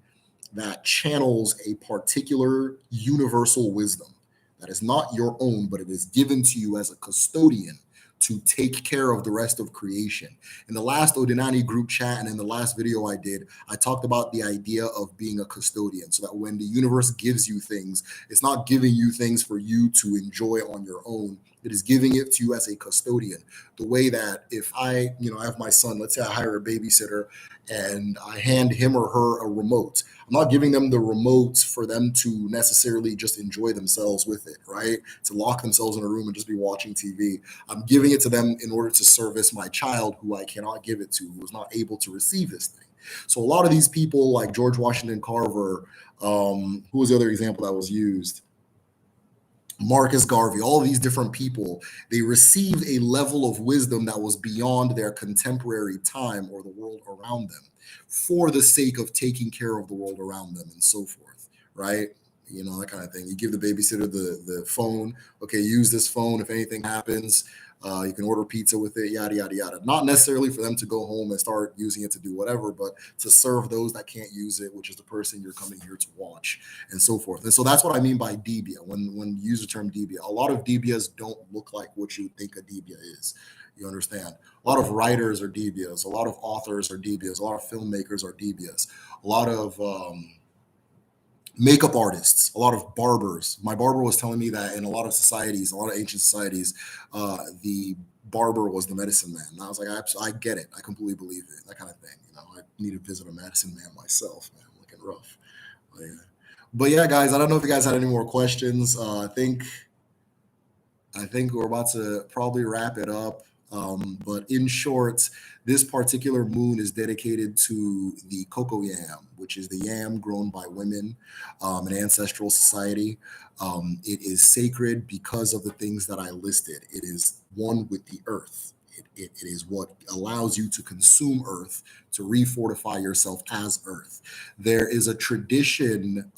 that channels a particular universal wisdom. that is not your own, but it is given to you as a custodian to take care of the rest of creation. In the last Odinani group chat and in the last video I did, I talked about the idea of being a custodian so that when the universe gives you things, it's not giving you things for you to enjoy on your own. It is giving it to you as a custodian. The way that if I have my son, let's say I hire a babysitter and I hand him or her a remote. I'm not giving them the remote for them to necessarily just enjoy themselves with it, right? To lock themselves in a room and just be watching TV. I'm giving it to them in order to service my child who I cannot give it to, who is not able to receive this thing. So a lot of these people, like George Washington Carver, who was the other example that was used? Marcus Garvey, all these different people, they received a level of wisdom that was beyond their contemporary time or the world around them for the sake of taking care of the world around them and so forth, right? That kind of thing. You give the babysitter the phone. Okay, use this phone. If anything happens, you can order pizza with it, yada, yada, yada. Not necessarily for them to go home and start using it to do whatever, but to serve those that can't use it, which is the person you're coming here to watch and so forth. And so that's what I mean by debia. When you use the term debia, a lot of debias don't look like what you think a debia is. You understand? A lot of writers are debias. A lot of authors are debias. A lot of filmmakers are debias. A lot of makeup artists, a lot of barbers. My barber was telling me that in a lot of societies, a lot of ancient societies, the barber was the medicine man. And I was like, I get it. I completely believe it. That kind of thing. I need to visit a medicine man myself, man. I'm looking rough. But yeah, guys, I don't know if you guys had any more questions. I think we're about to probably wrap it up. But in short, this particular moon is dedicated to the cocoa yam, which is the yam grown by women, an ancestral society. It is sacred because of the things that I listed. It is one with the earth. It is what allows you to consume earth, to refortify yourself as earth. There is a tradition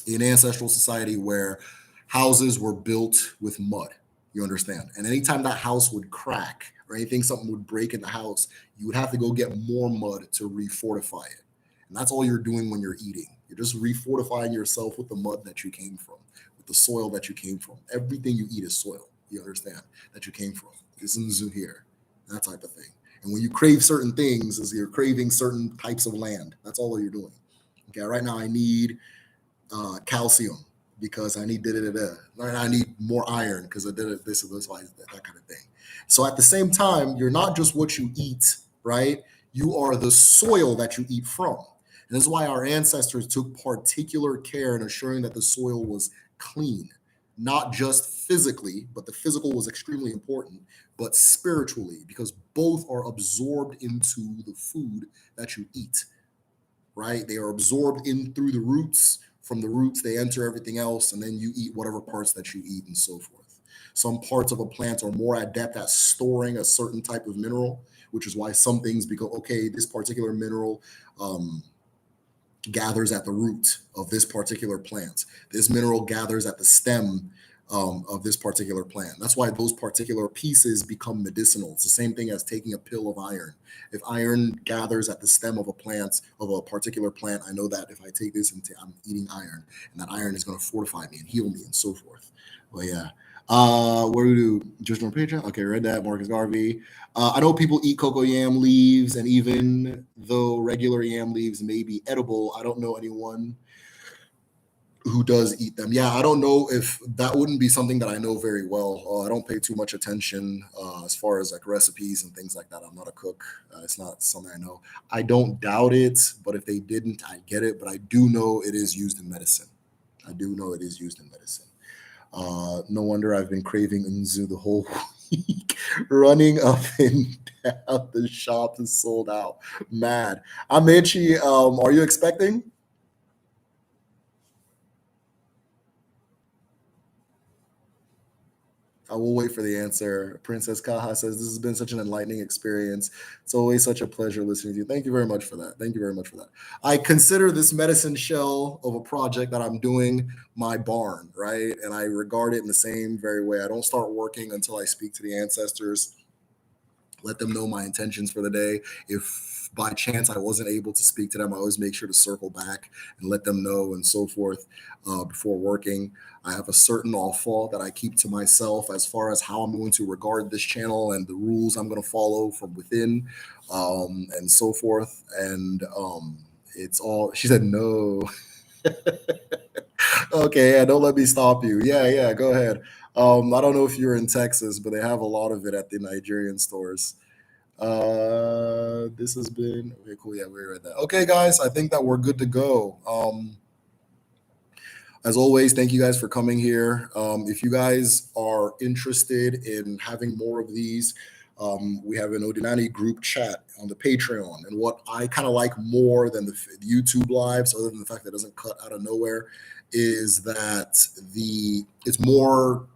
in ancestral society where houses were built with mud. You understand? And anytime that house would crack or anything, something would break in the house, you would have to go get more mud to refortify it. And that's all you're doing when you're eating. You're just refortifying yourself with the mud that you came from, with the soil that you came from. Everything you eat is soil. You understand that you came from. This is here, that type of thing. And when you crave certain things, is you're craving certain types of land. That's all you're doing. Okay, right now I need calcium because I need I need more iron because I did it this and this, that kind of thing. So at the same time, you're not just what you eat, right? You are the soil that you eat from. And this is why our ancestors took particular care in ensuring that the soil was clean, not just physically, but the physical was extremely important, but spiritually, because both are absorbed into the food that you eat, right? They are absorbed in through the roots. From the roots, they enter everything else, and then you eat whatever parts that you eat and so forth. Some parts of a plant are more adept at storing a certain type of mineral, which is why some things become, okay, this particular mineral gathers at the root of this particular plant. This mineral gathers at the stem of this particular plant. That's why those particular pieces become medicinal. It's the same thing as taking a pill of iron. If iron gathers at the stem of a particular plant, I know that if I take this and I'm eating iron, and that iron is going to fortify me and heal me and so forth. But yeah. Where do we do? Just on Patreon? Okay, read that. Marcus Garvey. I know people eat cocoa yam leaves, and even though regular yam leaves may be edible, I don't know anyone who does eat them. Yeah, I don't know if that wouldn't be something that I know very well. I don't pay too much attention as far as like recipes and things like that. I'm not a cook. It's not something I know. I don't doubt it, but if they didn't, I get it. But I do know it is used in medicine. I do know it is used in medicine. No wonder I've been craving unzu the whole week, running up and down the shop and sold out. Mad. Amenchi, are you expecting? I will wait for the answer. Princess Kaha says, this has been such an enlightening experience. It's always such a pleasure listening to you. Thank you very much for that. Thank you very much for that. I consider this medicine shell of a project that I'm doing my barn, right? And I regard it in the same very way. I don't start working until I speak to the ancestors, let them know my intentions for the day. If if by chance I wasn't able to speak to them, I always make sure to circle back and let them know and so forth before working. I have a certain offer that I keep to myself as far as how I'm going to regard this channel and the rules I'm going to follow from within and so forth. And it's all, she said, no. Okay, yeah, don't let me stop you. Yeah, go ahead. I don't know if you're in Texas, but they have a lot of it at the Nigerian stores. This has been okay, cool. Yeah, we read that. Okay, guys, I think that we're good to go. As always, thank you guys for coming here. If you guys are interested in having more of these, we have an Odinani group chat on the Patreon. And what I kind of like more than the YouTube lives, other than the fact that it doesn't cut out of nowhere, is that it's more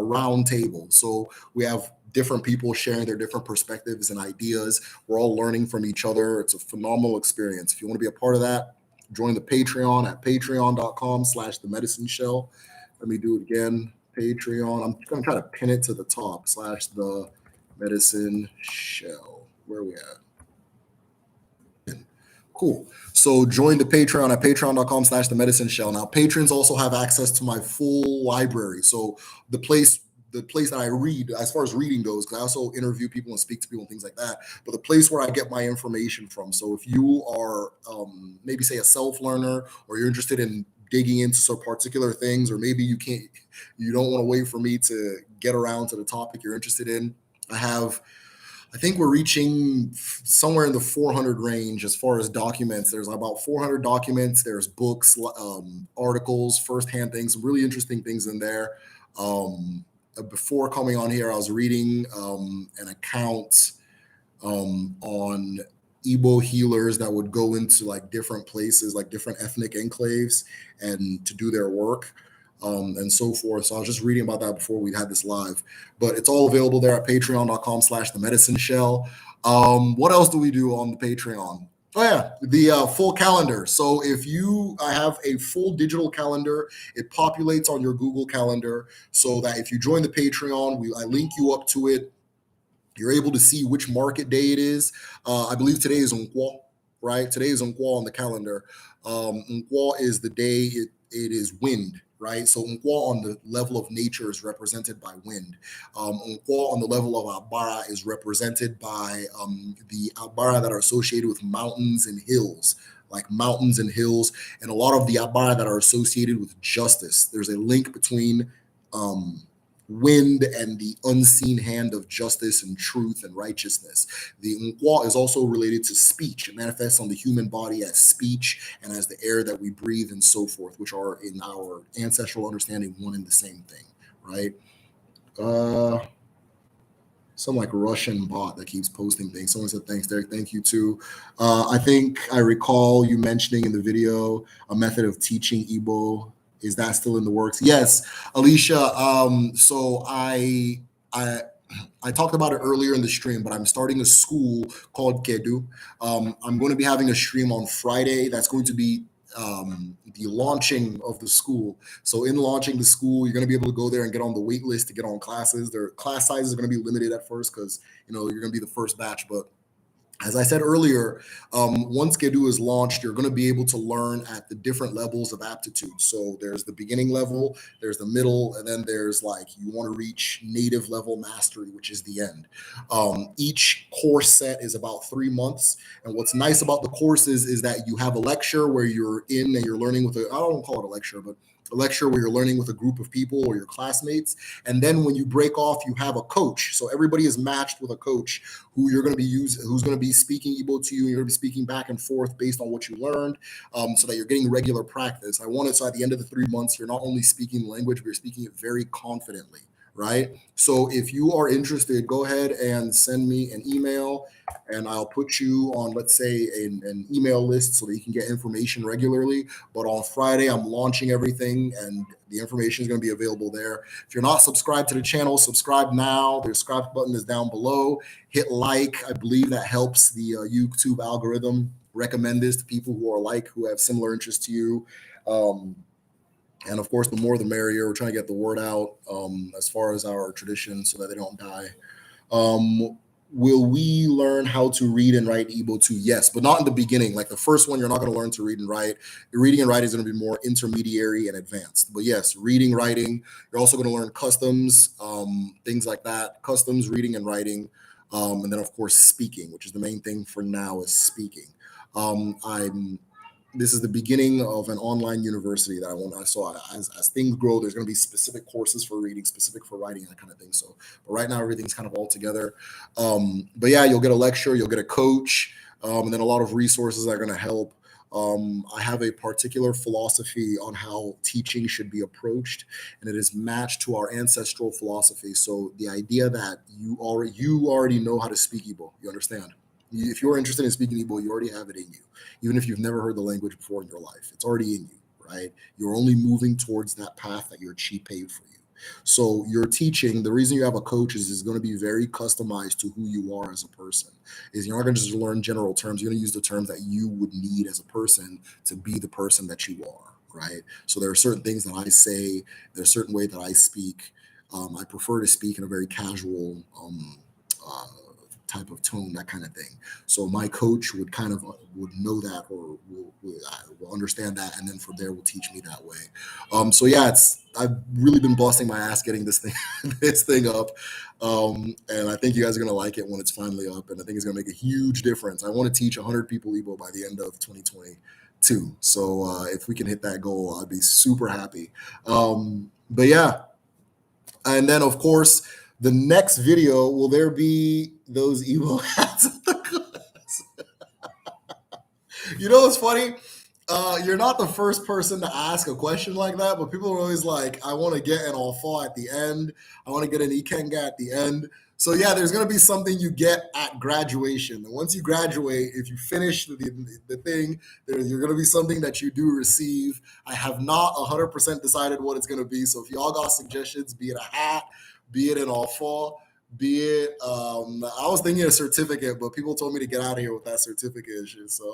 round table. So we have different people sharing their different perspectives and ideas. We're all learning from each other. It's a phenomenal experience. If you want to be a part of that, join the Patreon at patreon.com/the medicine shell. Let me do it again. Patreon. I'm going to try to pin it to the top /the medicine shell. Where are we at? Cool. So join the Patreon at patreon.com/the medicine shell. Now, patrons also have access to my full library. So the place that I read, as far as reading goes, because I also interview people and speak to people and things like that, but the place where I get my information from. So if you are maybe say a self-learner, or you're interested in digging into some particular things, or maybe you don't want to wait for me to get around to the topic you're interested in, I think we're reaching somewhere in the 400 range as far as documents. There's about 400 documents. There's books, articles, firsthand things, some really interesting things in there. Before coming on here, I was reading an account on Igbo healers that would go into like different places, like different ethnic enclaves, and to do their work. And so forth. So I was just reading about that before we had this live, but it's all available there at patreon.com/the medicine shell. What else do we do on the Patreon? Oh yeah, the full calendar. So if I have a full digital calendar, it populates on your Google Calendar, so that if you join the Patreon, I link you up to it. You're able to see which market day it is. I believe today is Onwa, right? Today is Onwa on the calendar. Onwa is the day it is wind, right? So Onwa on the level of nature is represented by wind. Onwa on the level of Abara is represented by the Abara that are associated with mountains and hills, like mountains and hills, and a lot of the Abara that are associated with justice. There's a link between wind and the unseen hand of justice and truth and righteousness. The Nkwa is also related to speech. It manifests on the human body as speech and as the air that we breathe and so forth, which are in our ancestral understanding one and the same thing, right? Some like Russian bot that keeps posting things. Someone said, thanks, Derek. Thank you too. I think I recall you mentioning in the video a method of teaching Igbo. Is that still in the works? Yes, Alicia. So I talked about it earlier in the stream, but I'm starting a school called Kedu. I'm going to be having a stream on Friday. That's going to be the launching of the school. So in launching the school, you're going to be able to go there and get on the wait list to get on classes. Their class sizes are going to be limited at first because you're going to be the first batch, but as I said earlier, once Kedu is launched, you're going to be able to learn at the different levels of aptitude. So there's the beginning level, there's the middle, and then there's like you want to reach native level mastery, which is the end. Each course set is about 3 months. And what's nice about the courses is that you have a lecture where you're in and you're learning with I don't call it a lecture, but a lecture where you're learning with a group of people or your classmates. And then when you break off, you have a coach. So everybody is matched with a coach who you're going to be who's going to be speaking Igbo to you. And you're going to be speaking back and forth based on what you learned, so that you're getting regular practice. I want it so at the end of the 3 months, you're not only speaking the language, but you're speaking it very confidently, right? So if you are interested, go ahead and send me an email and I'll put you on, let's say, an email list so that you can get information regularly. But on Friday, I'm launching everything and the information is going to be available there. If you're not subscribed to the channel, subscribe now. The subscribe button is down below. Hit like. I believe that helps the YouTube algorithm recommend this to people who have similar interests to you. And of course, the more the merrier. We're trying to get the word out as far as our tradition so that they don't die. will we learn how to read and write Igbo too? Yes, but not in the beginning. Like the first one, you're not going to learn to read and write. Your reading and writing is going to be more intermediary and advanced. But yes, reading, writing. You're also going to learn customs, things like that. Customs, reading and writing, and then of course speaking, which is the main thing for now is speaking. I'm This is the beginning of an online university that I want. I saw as things grow, there's going to be specific courses for reading, specific for writing, that kind of thing. So, but right now everything's kind of all together. But yeah, you'll get a lecture, you'll get a coach, and then a lot of resources that are going to help. I have a particular philosophy on how teaching should be approached, and it is matched to our ancestral philosophy. So the idea that you already know how to speak Igbo, you understand. If you're interested in speaking Igbo, you already have it in you, even if you've never heard the language before in your life. It's already in you, right? You're only moving towards that path that your chi paved for you. So your teaching, the reason you have a coach is going to be very customized to who you are as a person. Is you're not going to just learn general terms. You're going to use the terms that you would need as a person to be the person that you are, right? So there are certain things that I say. There's a certain way that I speak. I prefer to speak in a very casual uh, type of tone, that kind of thing. So my coach would kind of would know that, or will understand that, and then from there will teach me that way. So yeah, I've really been busting my ass getting this thing this thing up, and I think you guys are gonna like it when it's finally up, and I think it's gonna make a huge difference. I want to teach 100 people Igbo by the end of 2022. So if we can hit that goal, I'd be super happy. But yeah, and then of course the next video, will there be those Igbo hats? You know what's funny? You're not the first person to ask a question like that, but people are always like, I want to get an alpha at the end. I want to get an ikenga at the end. So yeah, there's going to be something you get at graduation. And once you graduate, if you finish the thing, you're going to be something that you do receive. I have not 100% decided what it's going to be. So if y'all got suggestions, be it a hat, be it an alpha, be it, I was thinking a certificate, but people told me to get out of here with that certificate issue. So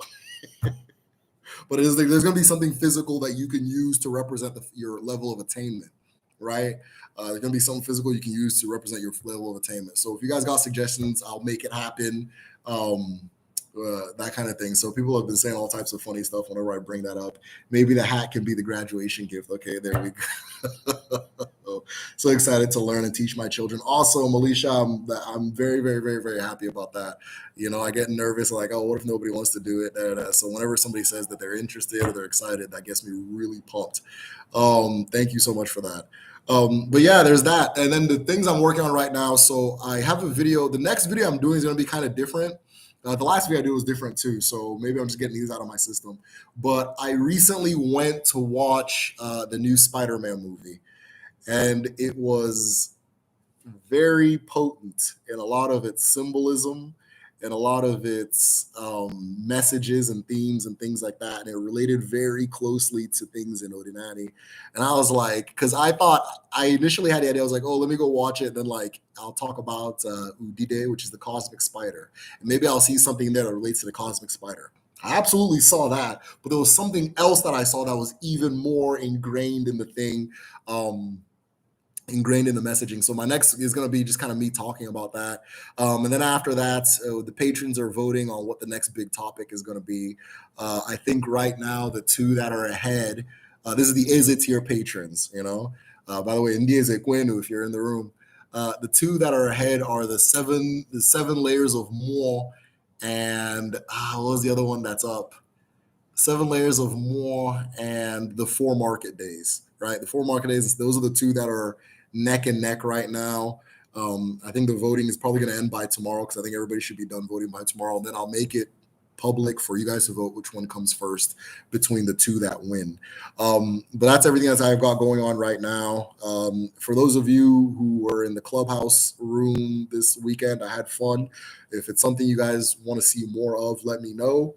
but there's going to be something physical that you can use to represent your level of attainment, right? There's going to be something physical you can use to represent your level of attainment. So if you guys got suggestions, I'll make it happen. That kind of thing. So people have been saying all types of funny stuff whenever I bring that up. Maybe the hat can be the graduation gift. Okay, there we go. So excited to learn and teach my children. Also, Alicia, I'm very, very, very, very happy about that. You know, I get nervous, like, oh, what if nobody wants to do it? So whenever somebody says that they're interested or they're excited, that gets me really pumped. Thank you so much for that. But yeah, there's that. And then the things I'm working on right now. So I have a video. The next video I'm doing is going to be kind of different. The last video I did was different too, so maybe I'm just getting these out of my system. But I recently went to watch the new Spider-Man movie, and it was very potent in a lot of its symbolism and a lot of its messages and themes and things like that. And it related very closely to things in Ordinary. And I was like, because I initially had the idea, I was like, oh, let me go watch it. Then like, I'll talk about Udide, which is the cosmic spider. And maybe I'll see something there that relates to the cosmic spider. I absolutely saw that, but there was something else that I saw that was even more ingrained in the thing. Ingrained in the messaging. So my next is going to be just kind of me talking about that. And then after that, the patrons are voting on what the next big topic is going to be. I think right now, the two that are ahead, this is the Is It tier patrons, you know? By the way, Ndi Eze Kwenu, if you're in the room. The two that are ahead are the seven layers of more, and what was the other one that's up? 7 layers of more and the 4 market days, right? The 4 market days, those are the two that are neck and neck right now. I think the voting is probably going to end by tomorrow because I think everybody should be done voting by tomorrow. And then I'll make it public for you guys to vote which one comes first between the two that win. But that's everything that I've got going on right now. For those of you who were in the clubhouse room this weekend, I had fun. If it's something you guys want to see more of, let me know.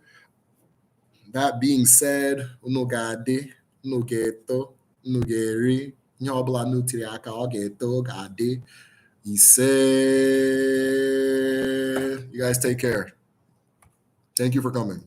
That being said, unu ga-adị, unu ga-eto, unu ga-eri, ihe ọbụla unu tiri aka ọ ga-eto, ga-adị. Ise. You guys take care. Thank you for coming.